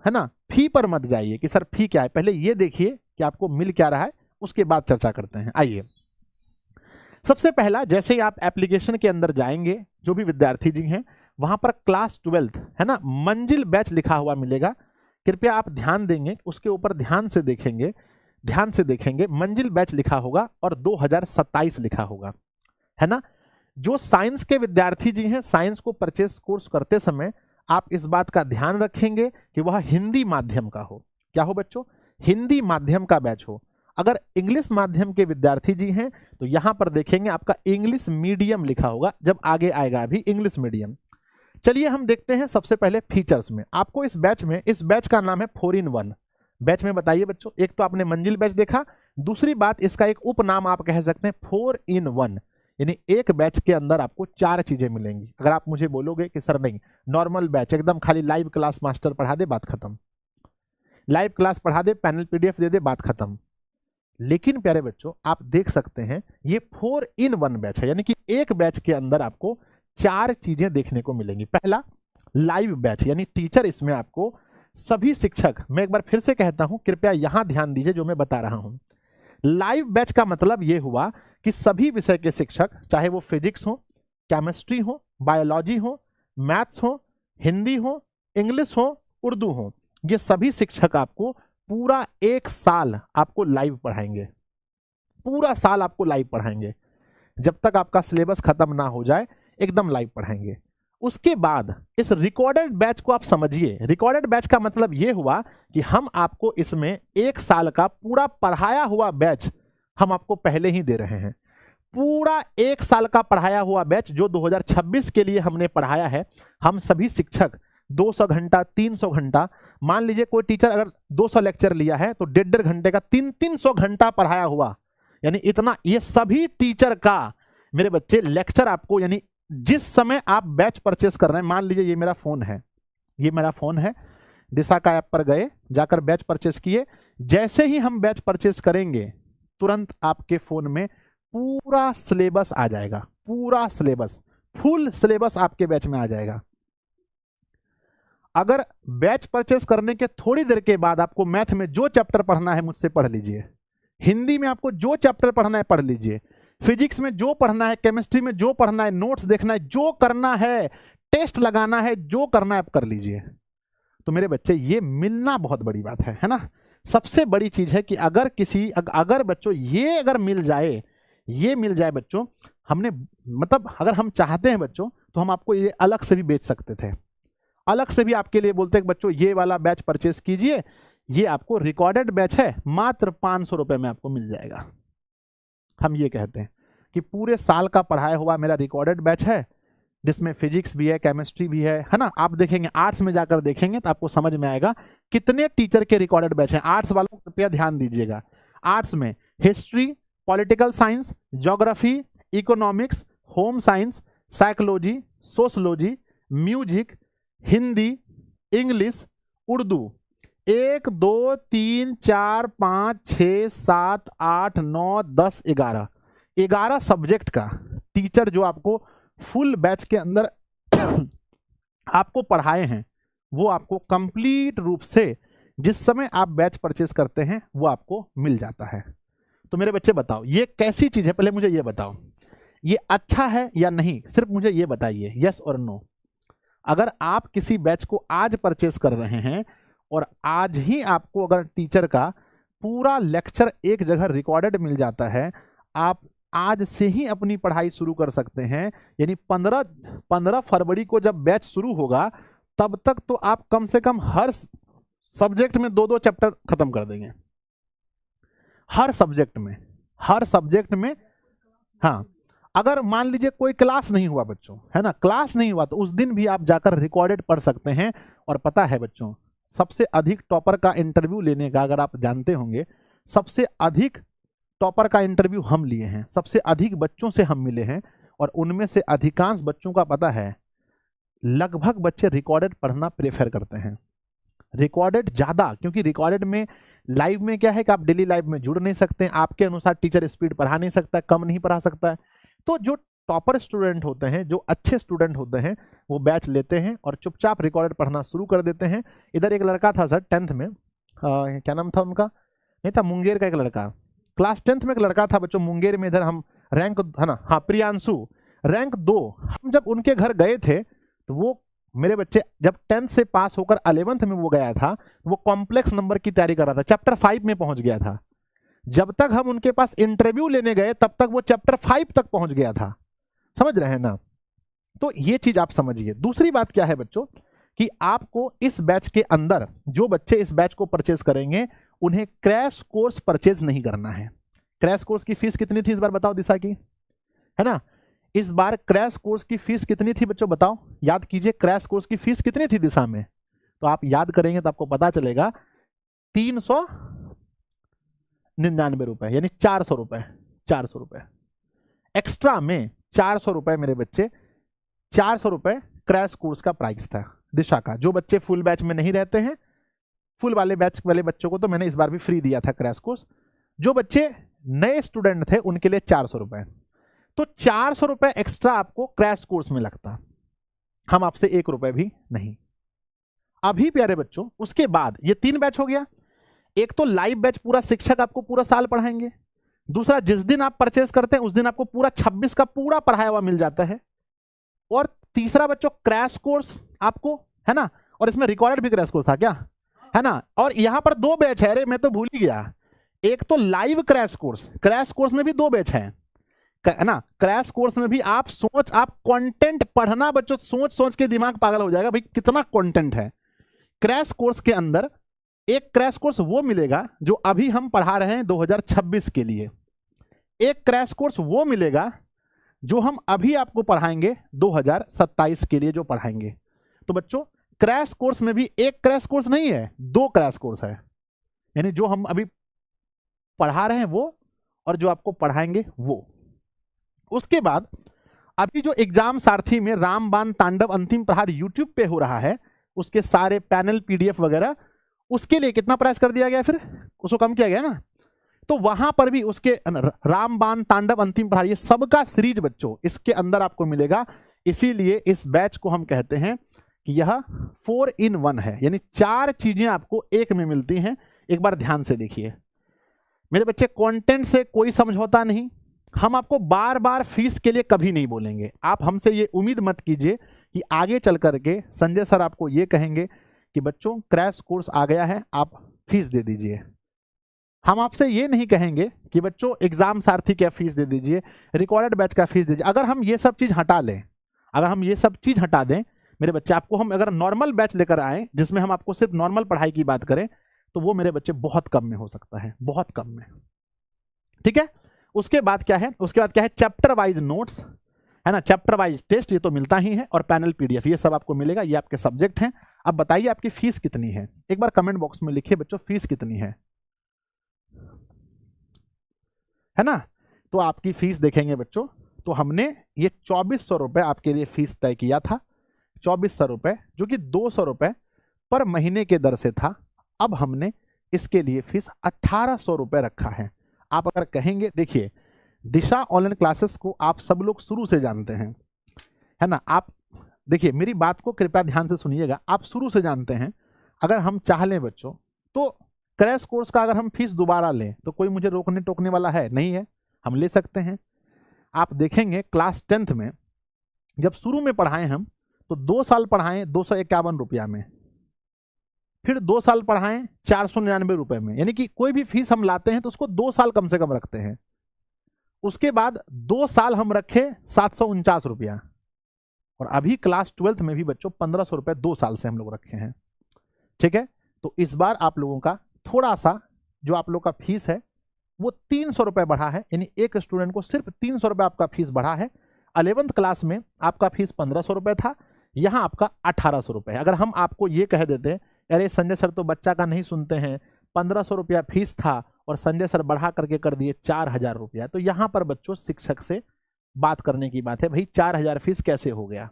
S2: है ना, फी पर मत जाइए कि सर फी क्या है। पहले ये देखिए कि आपको मिल क्या रहा है, उसके बाद चर्चा करते हैं। आइए सबसे पहला, जैसे ही आप एप्लीकेशन के अंदर जाएंगे, जो भी विद्यार्थी जी हैं, वहां पर क्लास 12 है ना, मंजिल बैच लिखा हुआ मिलेगा। कृपया आप ध्यान देंगे, उसके ऊपर ध्यान से देखेंगे, मंजिल बैच लिखा होगा और 2027 लिखा होगा, है ना। जो साइंस के विद्यार्थी जी हैं, साइंस को परचेस कोर्स करते समय आप इस बात का ध्यान रखेंगे कि वह हिंदी माध्यम का हो। क्या हो बच्चों? हिंदी माध्यम का बैच हो। अगर इंग्लिश माध्यम के विद्यार्थी जी हैं तो यहां पर देखेंगे आपका इंग्लिश मीडियम लिखा होगा, जब आगे आएगा अभी इंग्लिश मीडियम। चलिए हम देखते हैं सबसे पहले फीचर्स में। आपको इस बैच का नाम है 4-in-1 बैच में। बताइए बच्चों, एक तो आपने मंजिल बैच देखा, दूसरी बात इसका एक उपनाम आप कह सकते हैं 4-in-1, यानी एक बैच के अंदर आपको 4 चीजें मिलेंगी। अगर आप मुझे बोलोगे कि सर नहीं, नॉर्मल बैच एकदम खाली लाइव क्लास मास्टर पढ़ा दे, बात खत्म, लाइव क्लास पढ़ा दे, पैनल पीडीएफ दे दे, बात खत्म। लेकिन प्यारे बच्चों आप देख सकते हैं ये 4-in-1 बैच है, यानी कि एक बैच के अंदर आपको 4 चीजें देखने को मिलेंगी। पहला लाइव बैच, यानी टीचर इसमें आपको सभी शिक्षक, मैं एक बार फिर से कहता हूं, कृपया यहां ध्यान दीजिए जो मैं बता रहा हूं। लाइव बैच का मतलब यह हुआ कि सभी विषय के शिक्षक, चाहे वो फिजिक्स हो, केमिस्ट्री हो, बायोलॉजी हो, मैथ्स हो, हिंदी हो, इंग्लिश हो, उर्दू हो, ये सभी शिक्षक आपको पूरा 1 साल आपको लाइव पढ़ाएंगे, पूरा साल आपको लाइव पढ़ाएंगे। जब तक आपका सिलेबस खत्म ना हो जाए एकदम लाइव पढ़ाएंगे। उसके बाद इस रिकॉर्डेड बैच को आप समझिए। रिकॉर्डेड बैच का मतलब यह हुआ कि हम आपको इसमें 1 साल का पूरा पढ़ाया हुआ बैच हम आपको पहले ही दे रहे हैं। पूरा 1 साल का पढ़ाया हुआ बैच जो 2026 के लिए हमने पढ़ाया है। हम सभी शिक्षक 200 घंटा, 300 घंटा, मान लीजिए कोई टीचर अगर 200 लेक्चर लिया है तो 1.5 घंटे का 300 घंटा पढ़ाया हुआ, यानी इतना, ये सभी टीचर का मेरे बच्चे लेक्चर आपको, यानी जिस समय आप बैच परचेस कर रहे हैं, मान लीजिए ये मेरा फोन है, दिशा का ऐप पर गए, जाकर बैच परचेस किए, जैसे ही हम बैच परचेस करेंगे तुरंत आपके फोन में पूरा सिलेबस आ जाएगा, पूरा सिलेबस, फुल सिलेबस आपके बैच में आ जाएगा। अगर बैच परचेस करने के थोड़ी देर के बाद आपको मैथ में जो चैप्टर पढ़ना है मुझसे पढ़ लीजिए, हिंदी में आपको जो चैप्टर पढ़ना है पढ़ लीजिए, फिजिक्स में जो पढ़ना है, केमिस्ट्री में जो पढ़ना है, नोट्स देखना है, जो करना है, टेस्ट लगाना है, जो करना है आप कर लीजिए। तो मेरे बच्चे ये मिलना बहुत बड़ी बात है ना। सबसे बड़ी चीज है कि अगर बच्चों ये अगर मिल जाए बच्चों, हमने मतलब अगर हम चाहते हैं बच्चों तो हम आपको ये अलग से भी बेच सकते थे, अलग से भी आपके लिए बोलते हैं बच्चों ये वाला बैच परचेस कीजिए, ये आपको रिकॉर्डेड बैच है, मात्र 500 रुपए में आपको मिल जाएगा। हम ये कहते हैं कि पूरे साल का पढ़ाया हुआ मेरा रिकॉर्डेड बैच है, जिसमें फिजिक्स भी है, केमिस्ट्री भी है ना। आप देखेंगे आर्ट्स में जाकर देखेंगे तो आपको समझ में आएगा कितने टीचर के रिकॉर्डेड बैच हैं। आर्ट्स वालों कृपया ध्यान दीजिएगा, आर्ट्स में history, political science, geography, economics, home science, psychology, sociology, music, Hindi, English, Urdu, 1 2 3 4 5 6 7 8 9 10 11 subject का टीचर जो आपको फुल बैच के अंदर आपको पढ़ाए हैं वो आपको कंप्लीट रूप से जिस समय आप बैच परचेस करते हैं वो आपको मिल जाता है। तो मेरे बच्चे बताओ ये कैसी चीज है, पहले मुझे ये बताओ ये अच्छा है या नहीं, सिर्फ मुझे ये बताइए यस और नो। अगर आप किसी बैच को आज परचेस कर रहे हैं और आज ही आपको अगर टीचर का पूरा लेक्चर एक जगह रिकॉर्डेड मिल जाता है, आप आज से ही अपनी पढ़ाई शुरू कर सकते हैं। यानी 15 फरवरी को जब बैच शुरू होगा तब तक तो आप कम से कम हर सब्जेक्ट में 2-2 चैप्टर खत्म कर देंगे, हर सब्जेक्ट में। हाँ, अगर मान लीजिए कोई क्लास नहीं हुआ बच्चों, है ना, क्लास नहीं हुआ तो उस दिन भी आप जाकर रिकॉर्डेड पढ़ सकते हैं। और पता है बच्चों, सबसे अधिक टॉपर का इंटरव्यू लेने का, अगर आप जानते होंगे, सबसे अधिक टॉपर का इंटरव्यू हम लिए हैं, सबसे अधिक बच्चों से हम मिले हैं और उनमें से अधिकांश बच्चों का पता है लगभग बच्चे रिकॉर्डेड पढ़ना प्रेफर करते हैं, रिकॉर्डेड ज्यादा। क्योंकि रिकॉर्डेड में लाइव में क्या है कि आप डेली लाइव में जुड़ नहीं सकते हैं, आपके अनुसार टीचर स्पीड पढ़ा नहीं सकता, कम नहीं पढ़ा सकता है। तो जो टॉपर स्टूडेंट होते हैं, जो अच्छे स्टूडेंट होते हैं, वो बैच लेते हैं और चुपचाप रिकॉर्डेड पढ़ना शुरू कर देते हैं। इधर एक लड़का था सर 10th में, क्या नाम था उनका, नहीं था, मुंगेर का एक लड़का, क्लास 10th में एक लड़का था बच्चों मुंगेर में, इधर हम रैंक, है ना, हाँ प्रियांशु, रैंक 2। हम जब उनके घर गए थे तो वो मेरे बच्चे जब 10th से पास होकर 11th में वो गया था, वो कॉम्प्लेक्स नंबर की तैयारी कर रहा था, चैप्टर 5 में पहुंच गया था। जब तक हम उनके पास इंटरव्यू लेने गए तब तक वो चैप्टर 5 तक पहुंच गया था। समझ रहे हैं ना? तो ये चीज आप समझिए। दूसरी बात क्या है बच्चों कि आपको इस बैच के अंदर जो बच्चे इस बैच को परचेज करेंगे उन्हें क्रैश कोर्स परचेज नहीं करना है। क्रैश कोर्स की फीस कितनी थी इस बार बताओ दिशा की, है ना? इस बार क्रैश कोर्स की फीस कितनी थी बच्चों बताओ, याद कीजिए, क्रैश कोर्स की फीस कितनी थी दिशा में? तो आप याद करेंगे तो आपको पता चलेगा 399 रुपए, यानी 400 रुपए, 400 रुपए एक्स्ट्रा में 400 रुपए मेरे बच्चे, 400 रुपए क्रैश कोर्स का प्राइस था दिशा का। जो बच्चे फुल बैच में नहीं रहते हैं, फुल वाले बैच वाले बच्चों को तो मैंने इस बार भी फ्री दिया था क्रैश कोर्स। जो बच्चे नए स्टूडेंट थे उनके लिए 400 रुपए, तो 400 रुपए एक्स्ट्रा आपको क्रैश कोर्स में लगता, हम आपसे 1 रुपए भी नहीं। अभी प्यारे बच्चों उसके बाद ये 3 बैच हो गया। एक तो लाइव बैच, पूरा शिक्षक आपको पूरा साल पढ़ाएंगे। दूसरा, जिस दिन आप परचेज करते हैं उस दिन आपको पूरा 26 का पूरा पढ़ाया हुआ मिल जाता है। और तीसरा बच्चों क्रैश कोर्स आपको, है ना, और इसमें रिकॉर्डेड भी क्रैश कोर्स था क्या, है ना? और यहां पर 2 बैच है, अरे मैं तो भूल ही गया। एक तो live crash course, crash course में भी 2 बैच है ना। क्रैश कोर्स में भी आप कंटेंट पढ़ना बच्चों, सोच के दिमाग पागल हो जाएगा भाई कितना कंटेंट है। क्रैश कोर्स के अंदर एक क्रैश कोर्स वो मिलेगा जो अभी हम पढ़ा रहे हैं 2026 के लिए, एक क्रैश कोर्स वो मिलेगा जो हम अभी आपको पढ़ाएंगे 2027 के लिए जो पढ़ाएंगे। तो बच्चों क्रैश कोर्स में भी एक क्रैश कोर्स नहीं है, 2 क्रैश कोर्स है। यानी जो हम अभी पढ़ा रहे हैं वो और जो आपको पढ़ाएंगे वो। उसके बाद अभी जो एग्जाम सारथी में रामबाण तांडव अंतिम प्रहार यूट्यूब पे हो रहा है, उसके सारे पैनल पीडीएफ वगैरह, उसके लिए कितना प्राइस कर दिया गया, फिर उसको कम किया गया ना। तो वहां पर भी उसके रामबाण तांडव अंतिम प्रहार, ये सबका सीरीज बच्चों इसके अंदर आपको मिलेगा। इसीलिए इस बैच को हम कहते हैं कि यह 4 in 1 है, यानी 4 चीजें आपको एक में मिलती हैं। एक बार ध्यान से देखिए मेरे बच्चे, कंटेंट से कोई समझौता नहीं, हम आपको बार बार फीस के लिए कभी नहीं बोलेंगे। आप हमसे ये उम्मीद मत कीजिए कि आगे चल करके संजय सर आपको ये कहेंगे कि बच्चों क्रैश कोर्स आ गया है आप फीस दे दीजिए। हम आपसे ये नहीं कहेंगे कि बच्चों एग्जाम सारथी का फीस दे दीजिए, रिकॉर्डेड बैच का फीस दीजिए। अगर हम ये सब चीज हटा लें, अगर हम ये सब चीज हटा दें मेरे बच्चे, आपको हम अगर नॉर्मल बैच लेकर आए जिसमें हम आपको सिर्फ नॉर्मल पढ़ाई की बात करें, तो वो मेरे बच्चे बहुत कम में हो सकता है, बहुत कम में। ठीक है, उसके बाद क्या है, उसके बाद क्या है, चैप्टर वाइज नोट्स, है ना, चैप्टर वाइज टेस्ट, ये तो मिलता ही है, और पैनल पीडीएफ, ये सब आपको मिलेगा। ये आपके सब्जेक्ट हैं। अब बताइए आपकी फीस कितनी है, एक बार कमेंट बॉक्स में लिखिए बच्चों फीस कितनी है ना। तो आपकी फीस देखेंगे बच्चों, तो हमने ये 2400 रुपए आपके लिए फीस तय किया था, 2400 रुपए, जो कि 200 रुपए पर महीने के दर से था। अब हमने इसके लिए फीस 1800 रुपए रखा है। आप अगर कहेंगे, देखिए दिशा ऑनलाइन क्लासेस को आप सब लोग शुरू से जानते हैं, है ना, आप देखिए मेरी बात को कृपया ध्यान से सुनिएगा, आप शुरू से जानते हैं अगर हम चाह लें बच्चों तो क्रैश कोर्स का अगर हम फीस दोबारा लें तो कोई मुझे रोकने टोकने वाला है नहीं है, हम ले सकते हैं। आप देखेंगे क्लास 10th में जब शुरू में पढ़ाएं हम तो 2 साल पढ़ाएं 251 रुपया में, फिर 2 साल पढ़ाएं 499 रुपए में, यानी कि कोई भी फीस हम लाते हैं तो उसको 2 साल कम से कम रखते हैं। उसके बाद 2 साल हम रखे 749 रुपया, और अभी क्लास 12th में भी बच्चों 1500 रुपए 2 साल से हम लोग रखे हैं। ठीक है, तो इस बार आप लोगों का थोड़ा सा जो आप लोग का फीस है वो 300 रुपए बढ़ा है, यानी एक स्टूडेंट को सिर्फ 300 रुपए आपका फीस बढ़ा है। 11th क्लास में आपका फीस 1500 रुपए था, यहाँ आपका 1800 रुपए है। अगर हम आपको ये कह देते अरे संजय सर तो बच्चा का नहीं सुनते हैं, 1500 रुपया फीस था और संजय सर बढ़ा करके कर दिए 4000 रुपया, तो यहाँ पर बच्चों शिक्षक से बात करने की बात है, भाई 4000 फीस कैसे हो गया।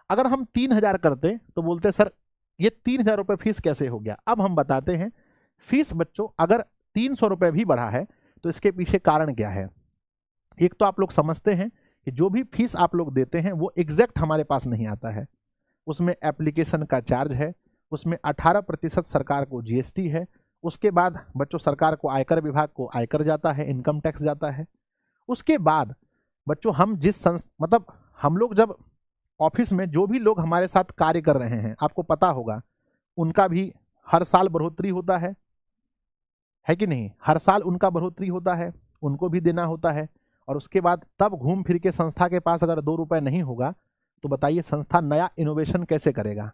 S2: अगर हम 3000 करते तो बोलते सर ये 3000 रुपये फीस कैसे हो गया। अब हम बताते हैं फीस बच्चों अगर 300 रुपये भी बढ़ा है तो इसके पीछे कारण क्या है। एक तो आप लोग समझते हैं कि जो भी फीस आप लोग देते हैं वो एग्जैक्ट हमारे पास नहीं आता है, उसमें एप्लीकेशन का चार्ज है, उसमें 18% सरकार को जीएसटी है, उसके बाद बच्चों सरकार को आयकर विभाग को आयकर जाता है, इनकम टैक्स जाता है। उसके बाद बच्चों हम जिस मतलब हम लोग जब ऑफिस में जो भी लोग हमारे साथ कार्य कर रहे हैं आपको पता होगा उनका भी हर साल बढ़ोतरी होता है कि नहीं, हर साल उनका बढ़ोतरी होता है, उनको भी देना होता है। और उसके बाद तब घूम फिर के संस्था के पास अगर 2 रुपए नहीं होगा तो बताइए संस्था नया इनोवेशन कैसे करेगा,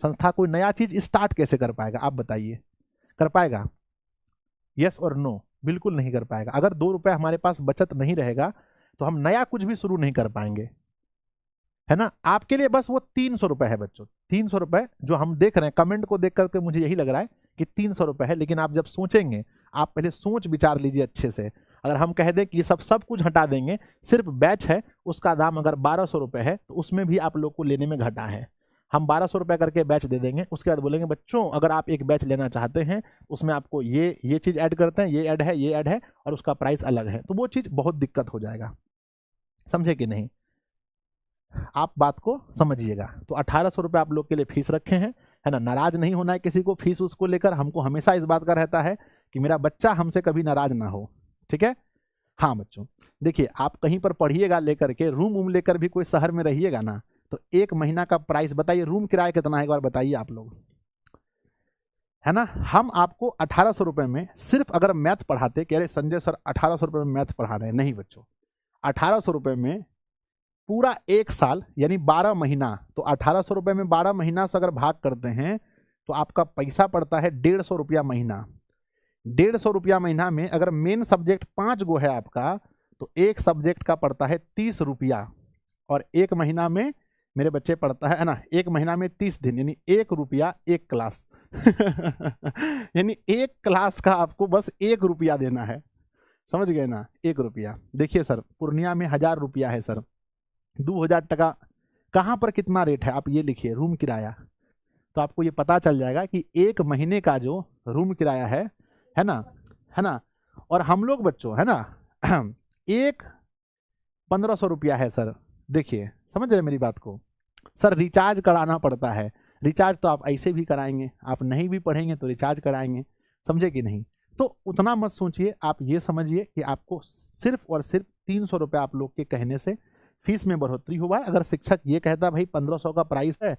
S2: संस्था कोई नया चीज स्टार्ट कैसे कर पाएगा, आप बताइए कर पाएगा? यस और नो, बिल्कुल नहीं कर पाएगा। अगर 2 रुपए हमारे पास बचत नहीं रहेगा तो हम नया कुछ भी शुरू नहीं कर पाएंगे, है ना। आपके लिए बस वो 300 रुपए है बच्चों, 300 रुपए जो हम देख रहे हैं, कमेंट को देख करके मुझे यही लग रहा है कि 300 रुपए है, लेकिन आप जब सोचेंगे, आप पहले सोच विचार लीजिए अच्छे से। अगर हम कह दें कि ये सब कुछ हटा देंगे, सिर्फ बैच है उसका दाम अगर 1200 रुपए है तो उसमें भी आप लोग को लेने में घाटा है। हम 1200 रुपए करके बैच दे देंगे, उसके बाद बोलेंगे बच्चों अगर आप एक बैच लेना चाहते हैं उसमें आपको ये चीज ऐड करते हैं, ये ऐड है और उसका प्राइस अलग है, तो वो चीज बहुत दिक्कत हो जाएगा, समझे कि नहीं। आप बात को समझिएगा। तो 1800 रुपये आप लोग के लिए फीस रखे हैं, है ना। नाराज नहीं होना है किसी को फीस उसको लेकर, हमको हमेशा इस बात का रहता है कि मेरा बच्चा हमसे कभी नाराज ना हो, ठीक है। हाँ बच्चों देखिए, आप कहीं पर पढ़िएगा लेकर के, रूम लेकर भी कोई शहर में रहिएगा ना, तो 1 महीना का प्राइस बताइए, रूम किराया कितना है एक बार बताइए आप लोग, है ना। हम आपको 1800 रुपये में सिर्फ अगर मैथ पढ़ाते, कह रहे संजय सर 1800 रुपये में मैथ पढ़ा रहे हैं, नहीं बच्चों, 1800 रुपये में पूरा 1 साल यानी 12 महीना, तो 1800 रुपये में 12 महीना से अगर भाग करते हैं तो आपका पैसा पड़ता है 150 रुपया महीना। 150 रुपया महीना में अगर मेन सब्जेक्ट 5 गो है आपका तो एक सब्जेक्ट का पड़ता है 30 रुपया, और 1 महीना में मेरे बच्चे पढ़ता है ना, 1 महीना में 30 दिन, यानी 1 रुपया 1 क्लास यानी 1 क्लास का आपको बस 1 रुपया देना है, समझ गए ना, 1 रुपया। देखिए सर पूर्णिया में 1000 रुपया है सर, 2000 टका कहाँ पर कितना रेट है आप ये लिखिए, रूम किराया, तो आपको ये पता चल जाएगा कि 1 महीने का जो रूम किराया है ना। और हम लोग बच्चों है ना एक 1500 रुपया है सर, देखिए समझ रहे मेरी बात को। सर रिचार्ज कराना पड़ता है, रिचार्ज तो आप ऐसे भी कराएंगे, आप नहीं भी पढ़ेंगे तो रिचार्ज कराएंगे, समझे कि नहीं। तो उतना मत सोचिए, आप ये समझिए कि आपको सिर्फ और सिर्फ 300 रुपये आप लोग के कहने से फीस में बढ़ोतरी हुआ है। अगर शिक्षक ये कहता भाई 1500 का प्राइस है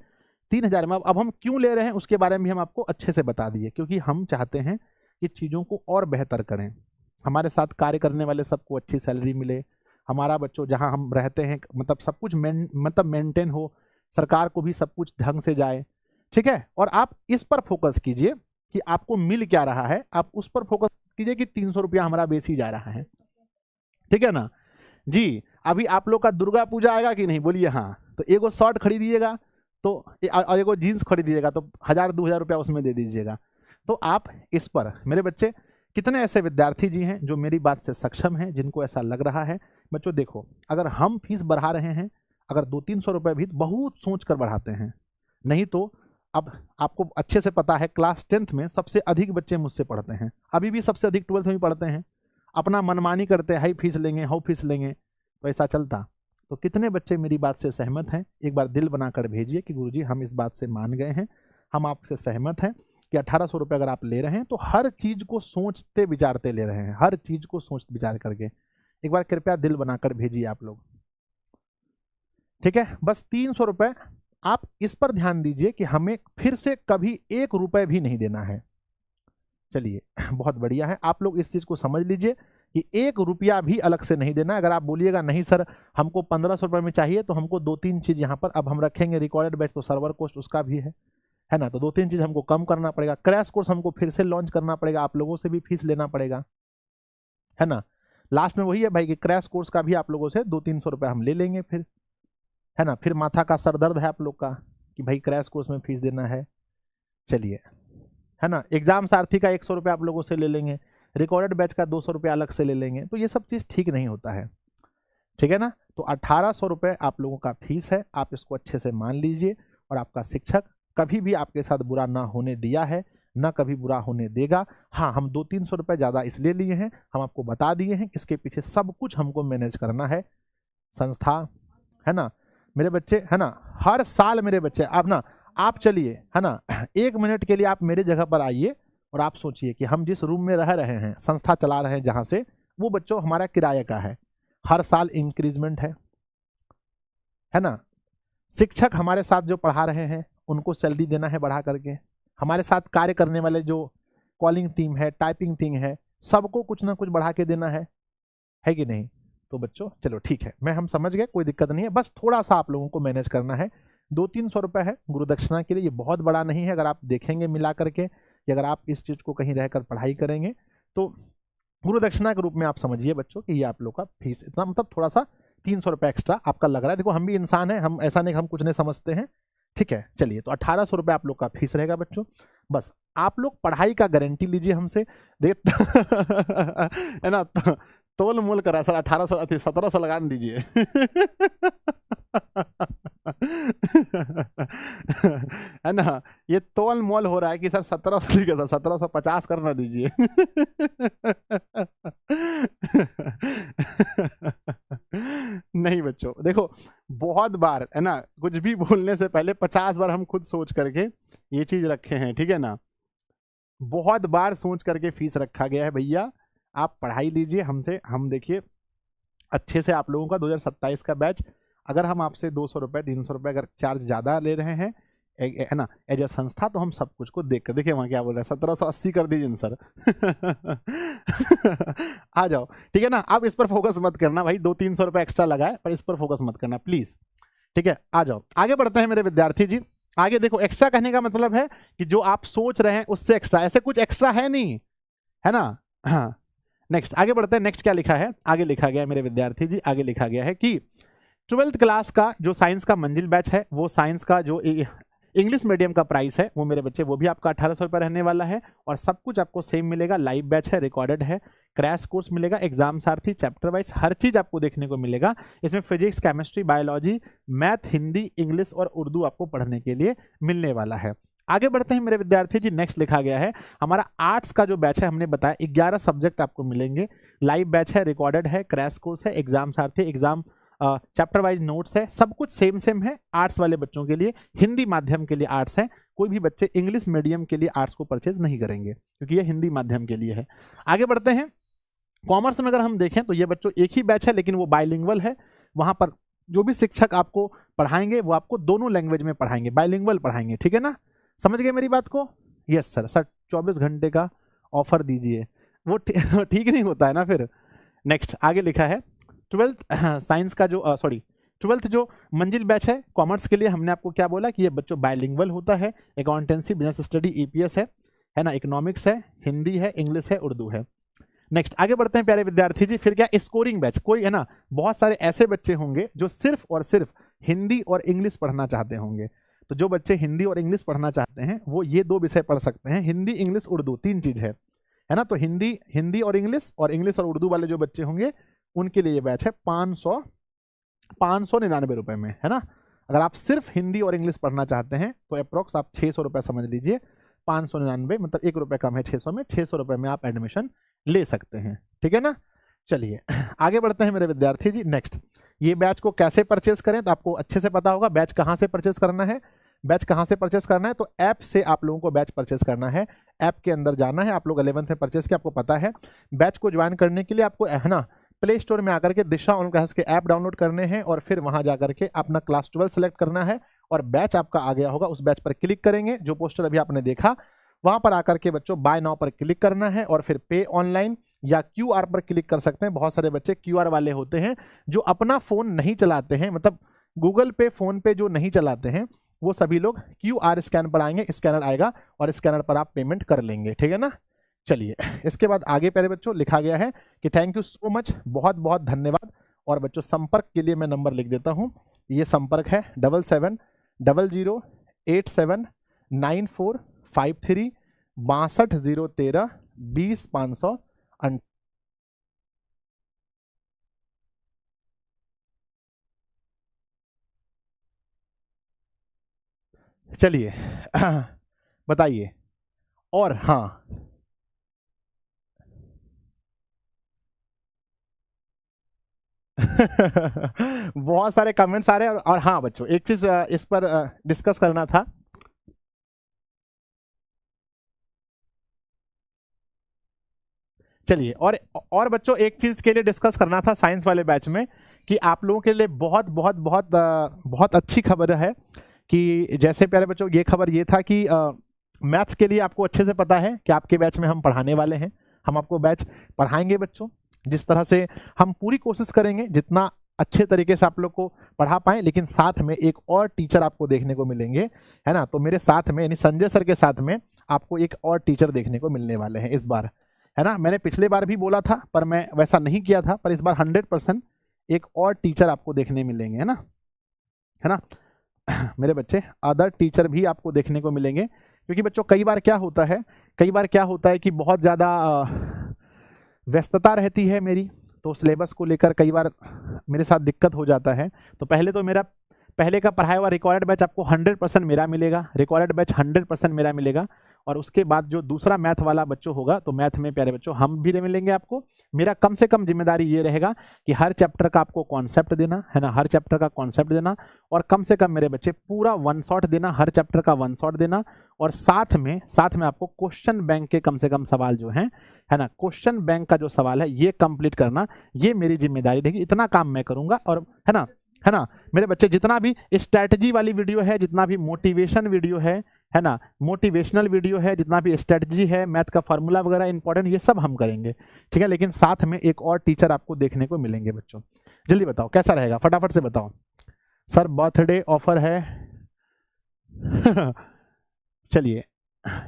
S2: 3000 में, अब हम क्यों ले रहे हैं उसके बारे में हम आपको अच्छे से बता दिए, क्योंकि हम चाहते हैं कि चीज़ों को और बेहतर करें, हमारे साथ कार्य करने वाले सबको अच्छी सैलरी मिले, हमारा बच्चों जहां हम रहते हैं मतलब सब कुछ मेंटेन हो, सरकार को भी सब कुछ ढंग से जाए, ठीक है। और आप इस पर फोकस कीजिए कि आपको मिल क्या रहा है, आप उस पर फोकस कीजिए कि 300 रुपया हमारा बेसी जा रहा है, ठीक है ना जी। अभी आप लोग का दुर्गा पूजा आएगा कि नहीं बोलिए, हाँ, तो एगो शर्ट खरीदिएगा तो और एगो जीन्स खरीदिएगा तो 1000-2000 रुपया उसमें दे दीजिएगा। तो आप इस पर मेरे बच्चे, कितने ऐसे विद्यार्थी जी हैं जो मेरी बात से सक्षम हैं, जिनको ऐसा लग रहा है। बच्चों देखो, अगर हम फीस बढ़ा रहे हैं, अगर 200-300 रुपये भी बहुत सोच कर बढ़ाते हैं, नहीं तो अब आपको अच्छे से पता है क्लास 10th में सबसे अधिक बच्चे मुझसे पढ़ते हैं, अभी भी सबसे अधिक 12th में भी पढ़ते हैं, अपना मनमानी करते हैं, हाई फीस लेंगे हाउ फीस लेंगे, तो ऐसा चलता। तो कितने बच्चे मेरी बात से सहमत हैं? एक बार दिल बनाकर भेजिए कि गुरुजी हम इस बात से मान गए हैं, हम आपसे सहमत हैं कि 1800 रुपये अगर आप ले रहे हैं तो हर चीज को सोचते विचारते ले रहे हैं, हर चीज को सोच विचार करके। एक बार कृपया दिल बनाकर भेजिए आप लोग। ठीक है, बस 300 रुपये आप इस पर ध्यान दीजिए कि हमें फिर से कभी 1 रुपये भी नहीं देना है। चलिए बहुत बढ़िया है, आप लोग इस चीज को समझ लीजिए कि 1 रुपया भी अलग से नहीं देना। अगर आप बोलिएगा नहीं सर हमको 1500 रुपये में चाहिए, तो हमको 2-3 चीज यहाँ पर अब हम रखेंगे। रिकॉर्डेड बैच तो सर्वर कॉस्ट उसका भी है ना, तो 2-3 चीज हमको कम करना पड़ेगा। क्रैश कोर्स हमको फिर से लॉन्च करना पड़ेगा, आप लोगों से भी फीस लेना पड़ेगा, है ना। लास्ट में वही है भाई कि क्रैश कोर्स का भी आप लोगों से 200-300 रुपये हम ले लेंगे फिर, है ना। फिर माथा का सर दर्द है आप लोग का कि भाई क्रैश कोर्स में फीस देना है। चलिए, है ना। एग्जाम सारथी का 100 रुपये आप लोगों से ले लेंगे, रिकॉर्डेड बैच का 200 रुपये अलग से ले लेंगे, तो ये सब चीज़ ठीक नहीं होता है, ठीक है ना। तो 1800 रुपये आप लोगों का फीस है, आप इसको अच्छे से मान लीजिए। और आपका शिक्षक कभी भी आपके साथ बुरा ना होने दिया है, ना कभी बुरा होने देगा। हाँ, हम 200-300 रुपये ज़्यादा इसलिए लिए हैं, हम आपको बता दिए हैं इसके पीछे सब कुछ हमको मैनेज करना है, संस्था, है ना मेरे बच्चे, है ना। हर साल मेरे बच्चे आप चलिए, है ना, 1 मिनट के लिए आप मेरे जगह पर आइए और आप सोचिए कि हम जिस रूम में रह रहे हैं, संस्था चला रहे हैं जहाँ से, वो बच्चों हमारा किराए का है, हर साल इंक्रीजमेंट है ना। शिक्षक हमारे साथ जो पढ़ा रहे हैं उनको सैलरी देना है बढ़ा करके, हमारे साथ कार्य करने वाले जो कॉलिंग टीम है, टाइपिंग टीम है, सबको कुछ ना कुछ बढ़ा के देना है कि नहीं। तो बच्चों चलो ठीक है, हम समझ गए, कोई दिक्कत नहीं है, बस थोड़ा सा आप लोगों को मैनेज करना है। 200-300 रुपये है गुरु दक्षिणा के लिए, ये बहुत बड़ा नहीं है। अगर आप देखेंगे मिला करके कि अगर आप इस चीज़ को कहीं रहकर पढ़ाई करेंगे तो गुरु दक्षिणा के रूप में आप समझिए बच्चों कि ये आप लोग का फीस इतना, मतलब थोड़ा सा 300 रुपये एक्स्ट्रा आपका लग रहा है। देखो हम भी इंसान हैं, हम ऐसा नहीं हम कुछ नहीं समझते हैं, ठीक है। चलिए, तो 1800 रुपये आप लोग का फीस रहेगा बच्चों। बस आप लोग पढ़ाई का गारंटी लीजिए हमसे, देख है ना, तोल मोल करा सर, 1800 1700 लगा दीजिए। है ना, ये तोल मोल हो रहा है कि सर 1700 ठीक है सर, 1750 करना दीजिए। नहीं बच्चों देखो, बहुत बार है ना, कुछ भी बोलने से पहले 50 बार हम खुद सोच करके ये चीज रखे हैं, ठीक है ना। बहुत बार सोच करके फीस रखा गया है भैया। आप पढ़ाई लीजिए हमसे, हम देखिए अच्छे से आप लोगों का 2027 का बैच, अगर हम आपसे 200 रुपये 300 रुपये अगर चार्ज ज़्यादा ले रहे हैं, है ना, एज ए संस्था, तो हम सब कुछ को देख कर, देखिए वहाँ क्या बोल रहे हैं, 1780 कर दीजिए सर। आ जाओ, ठीक है ना। आप इस पर फोकस मत करना भाई, 200-300 रुपये एक्स्ट्रा लगाए, पर इस पर फोकस मत करना प्लीज़, ठीक है। आ जाओ, आगे बढ़ते हैं मेरे विद्यार्थी जी। आगे देखो, एक्स्ट्रा कहने का मतलब है कि जो आप सोच रहे हैं उससे एक्स्ट्रा, ऐसे कुछ एक्स्ट्रा है नहीं, है ना। हाँ, नेक्स्ट आगे बढ़ते हैं। नेक्स्ट क्या लिखा है, आगे लिखा गया है मेरे विद्यार्थी जी, आगे लिखा गया है कि 12th क्लास का जो साइंस का मंजिल बैच है, वो साइंस का जो इंग्लिश मीडियम का प्राइस है वो मेरे बच्चे, वो भी आपका 1800 रुपये रहने वाला है। और सब कुछ आपको सेम मिलेगा, लाइव बैच है, रिकॉर्डेड है, क्रैश कोर्स मिलेगा, एग्जाम सारथी, चैप्टर वाइज हर चीज आपको देखने को मिलेगा। इसमें physics, chemistry, biology, math, Hindi, English और उर्दू आपको पढ़ने के लिए मिलने वाला है। आगे बढ़ते हैं मेरे विद्यार्थी जी। नेक्स्ट लिखा गया है हमारा आर्ट्स का जो बैच है, हमने बताया 11 सब्जेक्ट आपको मिलेंगे, लाइव बैच है, रिकॉर्डेड है, क्रैश कोर्स है, एग्जाम सारथी, एग्जाम चैप्टर वाइज नोट्स है, सब कुछ सेम है आर्ट्स वाले बच्चों के लिए। हिंदी माध्यम के लिए आर्ट्स है, कोई भी बच्चे इंग्लिश मीडियम के लिए आर्ट्स को परचेज नहीं करेंगे क्योंकि ये हिंदी माध्यम के लिए है। आगे बढ़ते हैं। कॉमर्स में अगर हम देखें तो ये बच्चों एक ही बैच है, लेकिन वो बाइलिंगुअल है। वहां पर जो भी शिक्षक आपको पढ़ाएंगे वो आपको दोनों लैंग्वेज में पढ़ाएंगे, बाइलिंगुअल पढ़ाएंगे, ठीक है ना। समझ गए मेरी बात को? यस सर 24 घंटे का ऑफर दीजिए, वो ठीक नहीं होता है ना फिर। नेक्स्ट आगे लिखा है 12th साइंस का जो 12th जो मंजिल बैच है कॉमर्स के लिए, हमने आपको क्या बोला कि ये बच्चों बाइलिंगुअल होता है। अकाउंटेंसी, बिजनेस स्टडी, ईपीएस है ना, इकोनॉमिक्स है, हिंदी है, इंग्लिश है, उर्दू है। नेक्स्ट आगे बढ़ते हैं प्यारे विद्यार्थी जी। फिर क्या स्कोरिंग बैच, कोई है ना, बहुत सारे ऐसे बच्चे होंगे जो सिर्फ और सिर्फ हिंदी और इंग्लिश पढ़ना चाहते होंगे। तो जो बच्चे हिंदी और इंग्लिश पढ़ना चाहते हैं वो ये 2 विषय पढ़ सकते हैं, हिंदी, इंग्लिश, उर्दू, 3 चीज है ना। तो हिंदी और इंग्लिश और उर्दू वाले जो बच्चे होंगे उनके लिए ये बैच है 599 रुपए में, है ना। अगर आप सिर्फ हिंदी और इंग्लिश पढ़ना चाहते हैं तो अप्रोक्स आप 600 रुपये समझ लीजिए, 599 मतलब 1 रुपये कम है 600 में, 600 रुपये में आप एडमिशन ले सकते हैं, ठीक है ना। चलिए आगे बढ़ते हैं मेरे विद्यार्थी जी। नेक्स्ट ये बैच को कैसे परचेस करें, तो आपको अच्छे से पता होगा बैच कहाँ से परचेस करना है। बैच कहाँ से परचेस करना है, तो ऐप से आप लोगों को बैच परचेस करना है। ऐप के अंदर जाना है, आप लोग 11th में परचेस किया, आपको पता है। बैच को ज्वाइन करने के लिए आपको है ना प्ले स्टोर में आकर के दिशा ऑनलाइन क्लासेस के ऐप डाउनलोड करने हैं और फिर वहां जाकर के अपना क्लास 12 सेलेक्ट करना है और बैच आपका आ गया होगा, उस बैच पर क्लिक करेंगे। जो पोस्टर अभी आपने देखा वहां पर आकर के बच्चों बाय नाउ पर क्लिक करना है और फिर पे ऑनलाइन या क्यूआर पर क्लिक कर सकते हैं। बहुत सारे बच्चे क्यूआर वाले होते हैं जो अपना फोन नहीं चलाते हैं, मतलब गूगल पे, फोन पे जो नहीं चलाते हैं, वो सभी लोग क्यूआर स्कैन पर आएंगे, स्कैनर आएगा और स्कैनर पर आप पेमेंट कर लेंगे, ठीक है ना। चलिए इसके बाद आगे प्यारे बच्चों लिखा गया है कि थैंक यू सो मच, बहुत बहुत धन्यवाद। और बच्चों संपर्क के लिए मैं नंबर लिख देता हूं, ये संपर्क है 7700879453 62 013 20 500। चलिए बताइए। और हाँ बहुत सारे कमेंट्स आ रहे हैं और हाँ बच्चों एक चीज इस पर डिस्कस करना था। चलिए और बच्चों एक चीज के लिए डिस्कस करना था साइंस वाले बैच में कि आप लोगों के लिए बहुत बहुत बहुत बहुत अच्छी खबर है कि जैसे प्यारे बच्चों ये खबर ये था कि मैथ्स के लिए आपको अच्छे से पता है कि आपके बैच में हम पढ़ाने वाले हैं। हम आपको बैच पढ़ाएंगे बच्चों, जिस तरह से हम पूरी कोशिश करेंगे जितना अच्छे तरीके से आप लोग को पढ़ा पाएं, लेकिन साथ में एक और टीचर आपको देखने को मिलेंगे, है ना। तो मेरे साथ में यानी संजय सर के साथ में आपको एक और टीचर देखने को मिलने वाले हैं इस बार, है ना। मैंने पिछले बार भी बोला था पर मैं वैसा नहीं किया था, पर इस बार 100% एक और टीचर आपको देखने मिलेंगे, है ना मेरे बच्चे। अदर टीचर भी आपको देखने को मिलेंगे क्योंकि बच्चों कई बार क्या होता है कि बहुत ज़्यादा व्यस्तता रहती है मेरी, तो सिलेबस को लेकर कई बार मेरे साथ दिक्कत हो जाता है। तो पहले तो मेरा पहले का पढ़ाया हुआ रिकॉर्डेड बैच आपको 100% मेरा मिलेगा, रिकॉर्डेड बैच 100% मेरा मिलेगा। और उसके बाद जो दूसरा मैथ वाला बच्चों होगा, तो मैथ में प्यारे बच्चों हम भी मिलेंगे आपको। मेरा कम से कम जिम्मेदारी ये रहेगा कि हर चैप्टर का आपको कॉन्सेप्ट देना, है ना, हर चैप्टर का कॉन्सेप्ट देना और कम से कम मेरे बच्चे पूरा 1 शॉट देना, हर चैप्टर का 1 शॉट देना। और साथ में आपको क्वेश्चन बैंक के कम से कम सवाल जो हैं, है ना, क्वेश्चन बैंक का जो सवाल है ये कंप्लीट करना, ये मेरी जिम्मेदारी रहेगी। इतना काम मैं करूंगा और है ना मेरे बच्चे, जितना भी स्ट्रैटेजी वाली वीडियो है, जितना भी मोटिवेशन वीडियो है ना, मोटिवेशनल वीडियो है, जितना भी स्ट्रैटेजी है, मैथ का फार्मूला वगैरह इंपॉर्टेंट, ये सब हम करेंगे, ठीक है। लेकिन साथ में एक और टीचर आपको देखने को मिलेंगे बच्चों। जल्दी बताओ कैसा रहेगा, फटाफट से बताओ। सर बर्थडे ऑफर है चलिए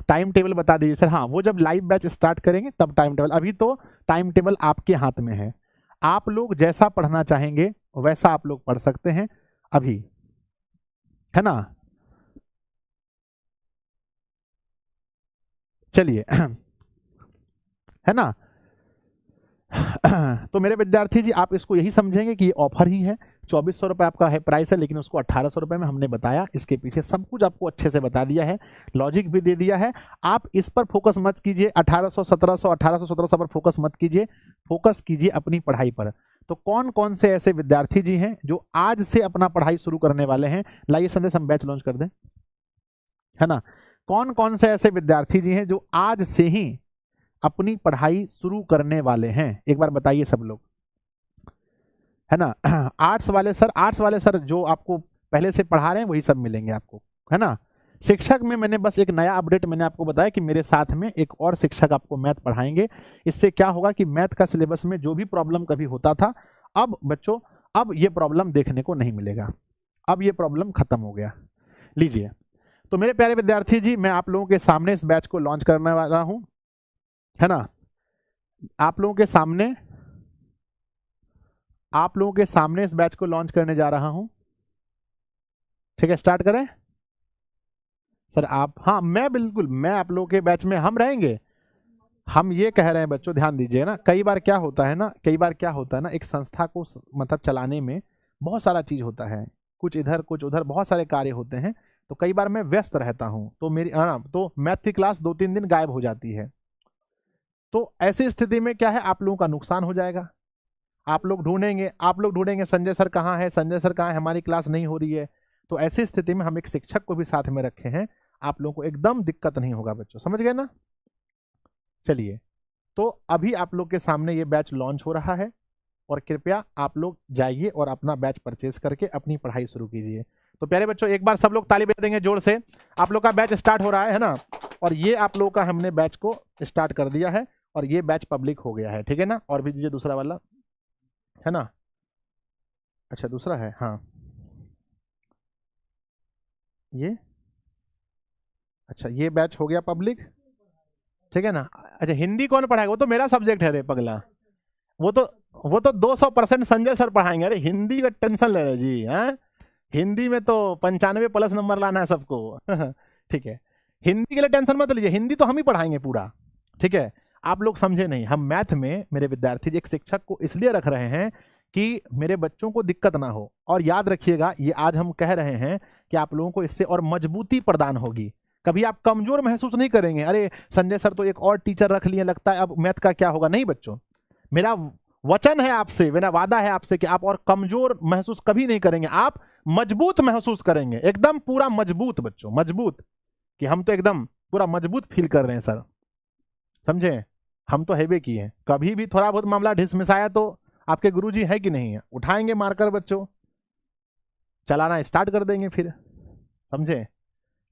S2: टाइम टेबल बता दीजिए सर। हाँ वो जब लाइव बैच स्टार्ट करेंगे तब टाइम टेबल, अभी तो टाइम टेबल आपके हाथ में है। आप लोग जैसा पढ़ना चाहेंगे वैसा आप लोग पढ़ सकते हैं अभी, है ना। चलिए है ना तो मेरे विद्यार्थी जी आप इसको यही समझेंगे कि ये ऑफर ही है। 2400 रुपये आपका है प्राइस है, लेकिन उसको 1800 रुपये में हमने बताया। इसके पीछे सब कुछ आपको अच्छे से बता दिया है, लॉजिक भी दे दिया है। आप इस पर फोकस मत कीजिए, 1800 1700 पर फोकस मत कीजिए, फोकस कीजिए अपनी पढ़ाई पर। तो कौन कौन से ऐसे विद्यार्थी जी हैं जो आज से अपना पढ़ाई शुरू करने वाले हैं, लाइए संदेश हम बैच लॉन्च कर दें, है ना। कौन कौन से ऐसे विद्यार्थी जी हैं जो आज से ही अपनी पढ़ाई शुरू करने वाले हैं, एक बार बताइए सब लोग, है ना। आर्ट्स वाले सर जो आपको पहले से पढ़ा रहे हैं वही सब मिलेंगे आपको, है ना। शिक्षक में मैंने बस एक नया अपडेट मैंने आपको बताया कि मेरे साथ में एक और शिक्षक आपको मैथ पढ़ाएंगे। इससे क्या होगा कि मैथ का सिलेबस में जो भी प्रॉब्लम कभी होता था, अब बच्चों अब ये प्रॉब्लम देखने को नहीं मिलेगा, अब ये प्रॉब्लम खत्म हो गया। लीजिए तो मेरे प्यारे विद्यार्थी जी, मैं आप लोगों के सामने इस बैच को लॉन्च करने वाला हूं, है ना। आप लोगों के सामने इस बैच को लॉन्च करने जा रहा हूं, ठीक है। स्टार्ट करें सर आप, हाँ मैं बिल्कुल, मैं आप लोगों के बैच में हम रहेंगे। हम ये कह रहे हैं बच्चों, ध्यान दीजिए ना, कई बार क्या होता है ना, एक संस्था को मतलब चलाने में बहुत सारा चीज होता है, कुछ इधर कुछ उधर, बहुत सारे कार्य होते हैं। तो कई बार मैं व्यस्त रहता हूं, तो मेरी तो मैथ की क्लास 2-3 दिन गायब हो जाती है। तो ऐसी स्थिति में क्या है, आप लोगों का नुकसान हो जाएगा।
S1: आप लोग ढूंढेंगे संजय सर कहाँ है, संजय सर कहाँ है, हमारी क्लास नहीं हो रही है। तो ऐसी स्थिति में हम एक शिक्षक को भी साथ में रखे हैं, आप लोगों को एकदम दिक्कत नहीं होगा बच्चों, समझ गए ना। चलिए, तो अभी आप लोग के सामने ये बैच लॉन्च हो रहा है और कृपया आप लोग जाइए और अपना बैच परचेज करके अपनी पढ़ाई शुरू कीजिए। तो प्यारे बच्चों, एक बार सब लोग ताली बजा देंगे जोर से। आप लोग का बैच स्टार्ट हो रहा है ना, और ये आप लोगों का हमने बैच को स्टार्ट कर दिया है और ये बैच पब्लिक हो गया है, ठीक है ना। और भी दीजिए दूसरा वाला, है ना। अच्छा दूसरा है, हाँ ये, अच्छा ये बैच हो गया पब्लिक, ठीक है ना। अच्छा हिंदी कौन पढ़ाएगा, वो तो मेरा सब्जेक्ट है रे पगला, वो तो 200% संजय सर पढ़ाएंगे। अरे हिंदी का टेंशन ले रहे जी, हैं हिंदी में तो 95+ नंबर लाना है सबको ठीक है, हिंदी के लिए टेंशन मत लीजिए, हिंदी तो हम ही पढ़ाएंगे पूरा, ठीक है। आप लोग समझे नहीं, हम मैथ में मेरे विद्यार्थी एक शिक्षक को इसलिए रख रहे हैं कि मेरे बच्चों को दिक्कत ना हो। और याद रखिएगा, ये आज हम कह रहे हैं कि आप लोगों को इससे और मजबूती प्रदान होगी, कभी आप कमजोर महसूस नहीं करेंगे। अरे संजय सर तो एक और टीचर रख लिए, लगता है अब मैथ का क्या होगा। नहीं बच्चों, मेरा वचन है आपसे, मेरा वादा है आपसे कि आप और कमजोर महसूस कभी नहीं करेंगे, आप मजबूत महसूस करेंगे, एकदम पूरा मजबूत बच्चों, मजबूत, कि हम तो एकदम पूरा मजबूत फील कर रहे हैं सर, समझे। हम तो हैवे किए हैं, कभी भी थोड़ा बहुत मामला ढिसमिसाया तो आपके गुरुजी है कि नहीं है, उठाएंगे मारकर बच्चों, चलाना स्टार्ट कर देंगे फिर, समझे।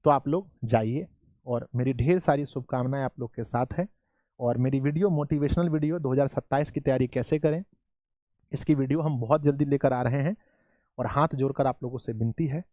S1: तो आप लोग जाइए और मेरी ढेर सारी शुभकामनाएं आप लोग के साथ है। और मेरी वीडियो, मोटिवेशनल वीडियो 2027 की तैयारी कैसे करें, इसकी वीडियो हम बहुत जल्दी लेकर आ रहे हैं। और हाथ जोड़कर आप लोगों से विनती है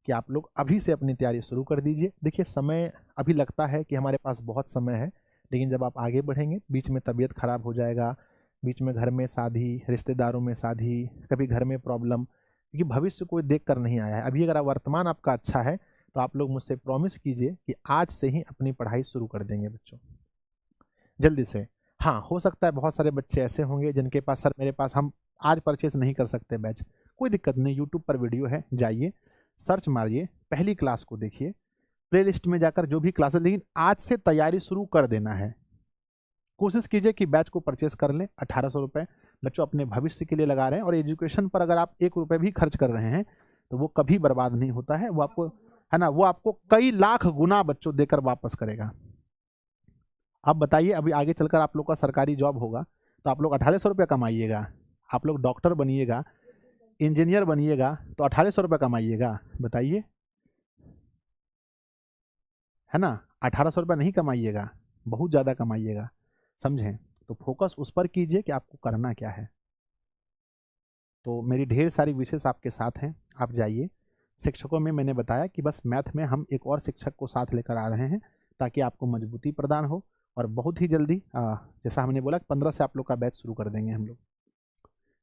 S1: कि आप लोग अभी से अपनी तैयारी शुरू कर दीजिए। देखिए समय अभी लगता है कि हमारे पास बहुत समय है, लेकिन जब आप आगे बढ़ेंगे, बीच में तबीयत खराब हो जाएगा, बीच में घर में शादी, रिश्तेदारों में शादी, कभी घर में प्रॉब्लम, क्योंकि भविष्य कोई देख कर नहीं आया है। अभी अगर वर्तमान आपका अच्छा है तो आप लोग मुझसे प्रॉमिस कीजिए कि आज से ही अपनी पढ़ाई शुरू कर देंगे बच्चों, जल्दी से। हाँ, हो सकता है बहुत सारे बच्चे ऐसे होंगे जिनके पास सर मेरे पास हम आज परचेस नहीं कर सकते बैच, कोई दिक्कत नहीं, यूट्यूब पर वीडियो है, जाइए सर्च मारिए, पहली क्लास को देखिए, प्ले लिस्ट में जाकर जो भी क्लासेस, लेकिन आज से तैयारी शुरू कर देना है। कोशिश कीजिए कि बैच को परचेस कर लें। 1800 रुपये बच्चों अपने भविष्य के लिए लगा रहे हैं, और एजुकेशन पर अगर आप 1 रुपये भी खर्च कर रहे हैं तो वो कभी बर्बाद नहीं होता है, वो आपको, है ना, वो आपको कई लाख गुना बच्चों देकर वापस करेगा। आप बताइए, अभी आगे चलकर आप लोग का सरकारी जॉब होगा तो आप लोग 1800 रुपये कमाइएगा, आप लोग डॉक्टर बनिएगा, इंजीनियर बनिएगा तो 1800 रुपये कमाइएगा, बताइए, है ना। 1800 रुपये नहीं कमाइएगा, बहुत ज़्यादा कमाइएगा, समझें। तो फोकस उस पर कीजिए कि आपको करना क्या है। तो मेरी ढेर सारी विशेष आपके साथ हैं, आप जाइए। शिक्षकों में मैंने बताया कि बस मैथ में हम एक और शिक्षक को साथ लेकर आ रहे हैं ताकि आपको मजबूती प्रदान हो। और बहुत ही जल्दी जैसा हमने बोला 15 से आप लोग का बैच शुरू कर देंगे हम लोग।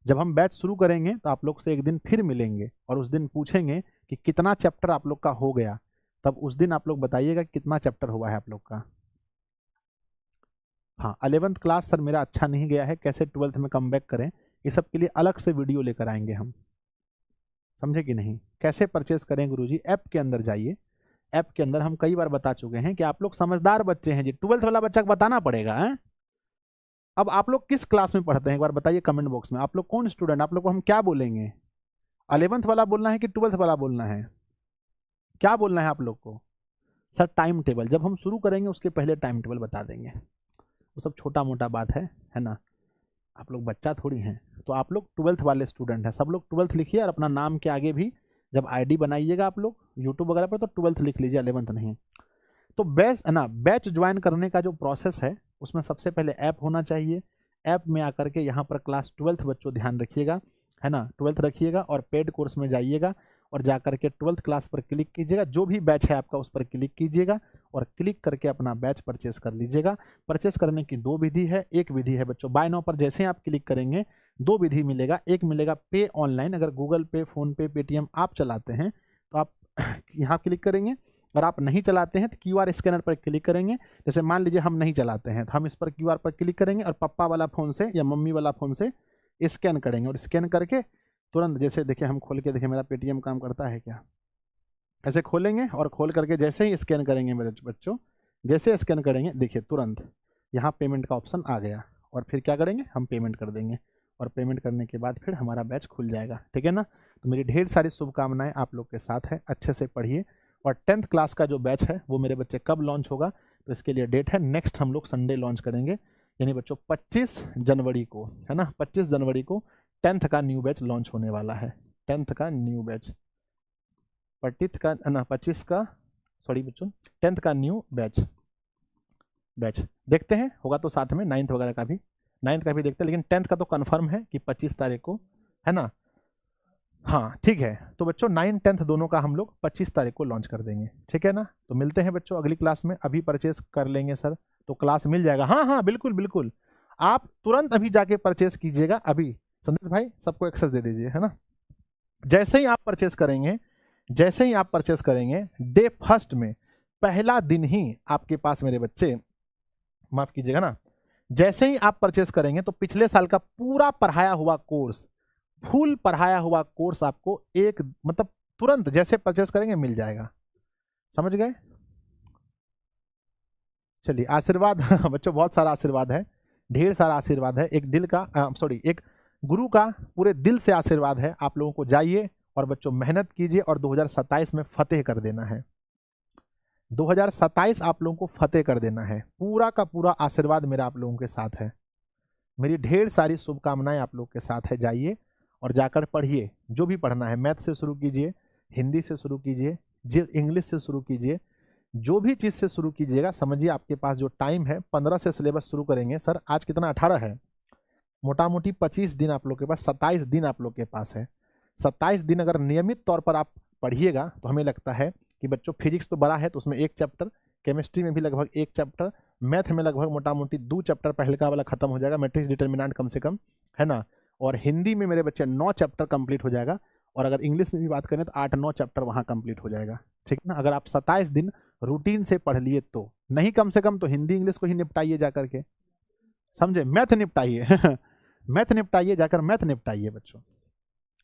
S1: जब हम बैच शुरू करेंगे तो आप लोग से एक दिन फिर मिलेंगे और उस दिन पूछेंगे कि कितना चैप्टर आप लोग का हो गया, तब उस दिन आप लोग बताइएगा कितना चैप्टर हुआ है आप लोग का। हाँ, 11th क्लास सर मेरा अच्छा नहीं गया है, कैसे 12th में कम बैक करें, ये सब के लिए अलग से वीडियो लेकर आएंगे हम, समझे कि नहीं। कैसे परचेस करें गुरुजी, ऐप के अंदर जाइए, ऐप के अंदर हम कई बार बता चुके हैं कि आप लोग समझदार बच्चे हैं जी, 12th वाला बच्चा को बताना पड़ेगा है। अब आप लोग किस क्लास में पढ़ते हैं एक बार बताइए कमेंट बॉक्स में, आप लोग कौन स्टूडेंट, आप लोग को हम क्या बोलेंगे, 11th वाला बोलना है कि 12th वाला बोलना है, क्या बोलना है आप लोग को। सर टाइम टेबल जब हम शुरू करेंगे उसके पहले टाइम टेबल बता देंगे, वो सब छोटा मोटा बात है ना। आप लोग बच्चा थोड़ी हैं, तो आप लोग 12th वाले स्टूडेंट हैं, सब लोग 12th लिखिए, और अपना नाम के आगे भी जब आईडी बनाइएगा आप लोग यूट्यूब वगैरह पर तो 12th लिख लीजिए, 11th नहीं। तो बैच है ना, बैच ज्वाइन करने का जो प्रोसेस है उसमें सबसे पहले ऐप होना चाहिए। ऐप में आकर के यहाँ पर क्लास 12th बच्चों ध्यान रखिएगा, है ना, 12th रखिएगा और पेड कोर्स में जाइएगा और जाकर के 12th क्लास पर क्लिक कीजिएगा, जो भी बैच है आपका उस पर क्लिक कीजिएगा और क्लिक करके अपना बैच परचेस कर लीजिएगा। परचेस करने की 2 विधि है, एक विधि है बच्चों बाय नाउ पर, जैसे आप क्लिक करेंगे 2 विधि मिलेगा, एक मिलेगा पे ऑनलाइन, अगर गूगल पे, फोन पे, पेटीएम आप चलाते हैं तो आप यहाँ क्लिक करेंगे, और आप नहीं चलाते हैं तो QR स्कैनर पर क्लिक करेंगे। जैसे मान लीजिए हम नहीं चलाते हैं तो हम इस पर QR पर क्लिक करेंगे और पप्पा वाला फ़ोन से या मम्मी वाला फ़ोन से स्कैन करेंगे, और स्कैन करके तुरंत, जैसे देखिए हम खोल के देखिए मेरा पेटीएम काम करता है क्या, ऐसे खोलेंगे और खोल करके जैसे ही स्कैन करेंगे मेरे बच्चों, जैसे स्कैन करेंगे देखिए तुरंत यहाँ पेमेंट का ऑप्शन आ गया, और फिर क्या करेंगे हम पेमेंट कर देंगे।
S2: और पेमेंट करने के बाद फिर हमारा बैच खुल जाएगा, ठीक है ना। तो मेरी ढेर सारी शुभकामनाएं आप लोग के साथ है, अच्छे से पढ़िए। और 10th क्लास का जो बैच है वो मेरे बच्चे कब लॉन्च होगा, तो इसके लिए डेट है नेक्स्ट हम लोग संडे लॉन्च करेंगे, यानी बच्चों 25 जनवरी को, है ना, 25 जनवरी को 10th का न्यू बैच लॉन्च होने वाला है। 10th का न्यू बैच 25 का ना 25 का, सॉरी बच्चों, 10th का न्यू बैच देखते हैं, होगा तो साथ में 9th वगैरह का भी, 9th का भी देखते हैं, लेकिन 10th का तो कंफर्म है कि 25 तारीख को, है ना। हाँ ठीक है, तो बच्चों 9 10th दोनों का हम लोग 25 तारीख को लॉन्च कर देंगे, ठीक है ना। तो मिलते हैं बच्चों अगली क्लास में। अभी परचेस कर लेंगे सर तो क्लास मिल जाएगा। हाँ हाँ बिल्कुल बिल्कुल, आप तुरंत अभी जाके परचेस कीजिएगा। अभी संदेश भाई सबको एक्सेस दे दीजिए, है ना। जैसे ही आप परचेस करेंगे, जैसे ही आप परचेस करेंगे, डे फर्स्ट में पहला दिन ही आपके पास मेरे बच्चे, माफ कीजिएगा ना, जैसे ही आप परचेस करेंगे तो पिछले साल का पूरा पढ़ाया हुआ कोर्स, फुल पढ़ाया हुआ कोर्स आपको एक मतलब तुरंत जैसे परचेस करेंगे मिल जाएगा, समझ गए। चलिए आशीर्वाद बच्चों बहुत सारा आशीर्वाद है, ढेर सारा आशीर्वाद है, एक दिल का सॉरी एक गुरु का पूरे दिल से आशीर्वाद है आप लोगों को। जाइए और बच्चों मेहनत कीजिए और 2027 में फतेह कर देना है। 2027 आप लोगों को फतेह कर देना है, पूरा का पूरा आशीर्वाद मेरा आप लोगों के साथ है, मेरी ढेर सारी शुभकामनाएं आप लोगों के साथ है। जाइए और जाकर पढ़िए, जो भी पढ़ना है, मैथ से शुरू कीजिए, हिंदी से शुरू कीजिए, इंग्लिश से शुरू कीजिए, जो भी चीज़ से शुरू कीजिएगा। समझिए आपके पास जो टाइम है 15 से सिलेबस शुरू करेंगे। सर आज कितना 18 है, मोटा मोटी 25 दिन आप लोग के पास, 27 दिन आप लोग के पास है। 27 दिन अगर नियमित तौर पर आप पढ़िएगा तो हमें लगता है कि बच्चों फिजिक्स तो बड़ा है तो उसमें 1 चैप्टर, केमिस्ट्री में भी लगभग 1 चैप्टर, मैथ में लगभग मोटा मोटी 2 चैप्टर पहले का वाला खत्म हो जाएगा, मैट्रिक्स डिटर्मिनेंट कम से कम, है ना। और हिंदी में मेरे बच्चे 9 चैप्टर कंप्लीट हो जाएगा, और अगर इंग्लिश में भी बात करें तो 8-9 चैप्टर वहाँ कंप्लीट हो जाएगा, ठीक है ना। अगर आप 27 दिन रूटीन से पढ़ लिए तो, नहीं कम से कम तो हिंदी इंग्लिश को ही निपटाइए जा करके, समझे। मैथ निपटाइए मैथ निपटाइए, जाकर मैथ निपटाइए बच्चों,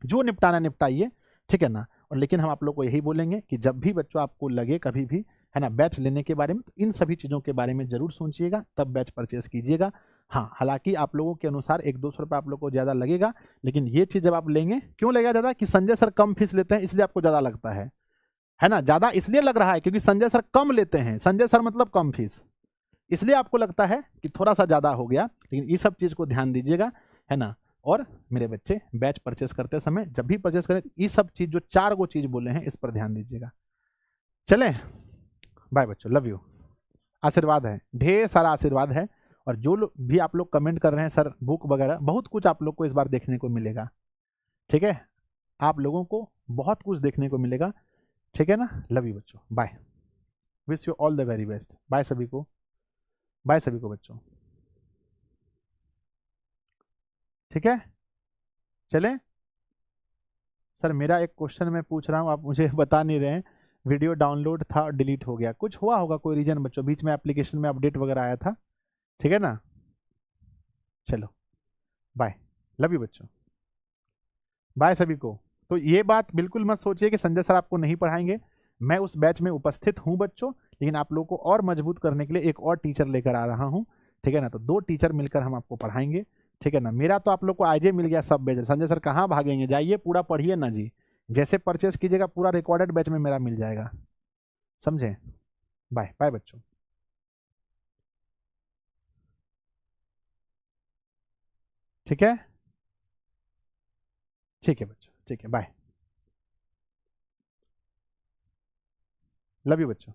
S2: जो निपटाना निपटाइए, ठीक है ना। और लेकिन हम आप लोग को यही बोलेंगे कि जब भी बच्चों आपको लगे कभी भी, है ना, बैच लेने के बारे में, तो इन सभी चीज़ों के बारे में जरूर सोचिएगा, तब बैच परचेस कीजिएगा। हाँ हालांकि आप लोगों के अनुसार 100-200 रुपये आप लोग को ज़्यादा लगेगा, लेकिन ये चीज़ जब आप लेंगे, क्यों लगेगा ज़्यादा, कि संजय सर कम फीस लेते हैं इसलिए आपको ज़्यादा लगता है ना। ज़्यादा इसलिए लग रहा है क्योंकि संजय सर कम लेते हैं, संजय सर मतलब कम फीस, इसलिए आपको लगता है कि थोड़ा सा ज़्यादा हो गया। लेकिन ये सब चीज़ को ध्यान दीजिएगा, है ना। और मेरे बच्चे बैच परचेस करते समय जब भी परचेस करें, ये सब चीज़ जो 4 गो चीज़ बोले हैं इस पर ध्यान दीजिएगा। चलें, बाय बच्चों, लव यू। आशीर्वाद है, ढेर सारा आशीर्वाद है। और जो भी आप लोग कमेंट कर रहे हैं सर बुक वगैरह, बहुत कुछ आप लोग को इस बार देखने को मिलेगा, ठीक है। आप लोगों को बहुत कुछ देखने को मिलेगा, ठीक है ना। लव यू बच्चों, bye, wish you all the very best. Bye सभी को, बाय सभी को बच्चों, ठीक है। चलें सर, मेरा एक क्वेश्चन मैं पूछ रहा हूँ, आप मुझे बता नहीं रहे हैं। वीडियो डाउनलोड था और डिलीट हो गया, कुछ हुआ होगा, कोई रीजन बच्चों, बीच में एप्लीकेशन में अपडेट वगैरह आया था, ठीक है ना। चलो बाय, लव यू बच्चों, बाय सभी को। तो ये बात बिल्कुल मत सोचिए कि संजय सर आपको नहीं पढ़ाएंगे, मैं उस बैच में उपस्थित हूँ बच्चों, लेकिन आप लोगों को और मजबूत करने के लिए एक और टीचर लेकर आ रहा हूँ, ठीक है ना। तो 2 टीचर मिलकर हम आपको पढ़ाएंगे, ठीक है ना। मेरा तो आप लोग को आज ही मिल गया सब बैच, संजय सर कहाँ भागेंगे, जाइए पूरा पढ़िए ना जी, जैसे परचेस कीजिएगा पूरा रिकॉर्डेड बैच में मेरा मिल जाएगा, समझे। बाय बाय बच्चों, ठीक है, ठीक है बच्चों, ठीक है, बाय, लव यू बच्चों।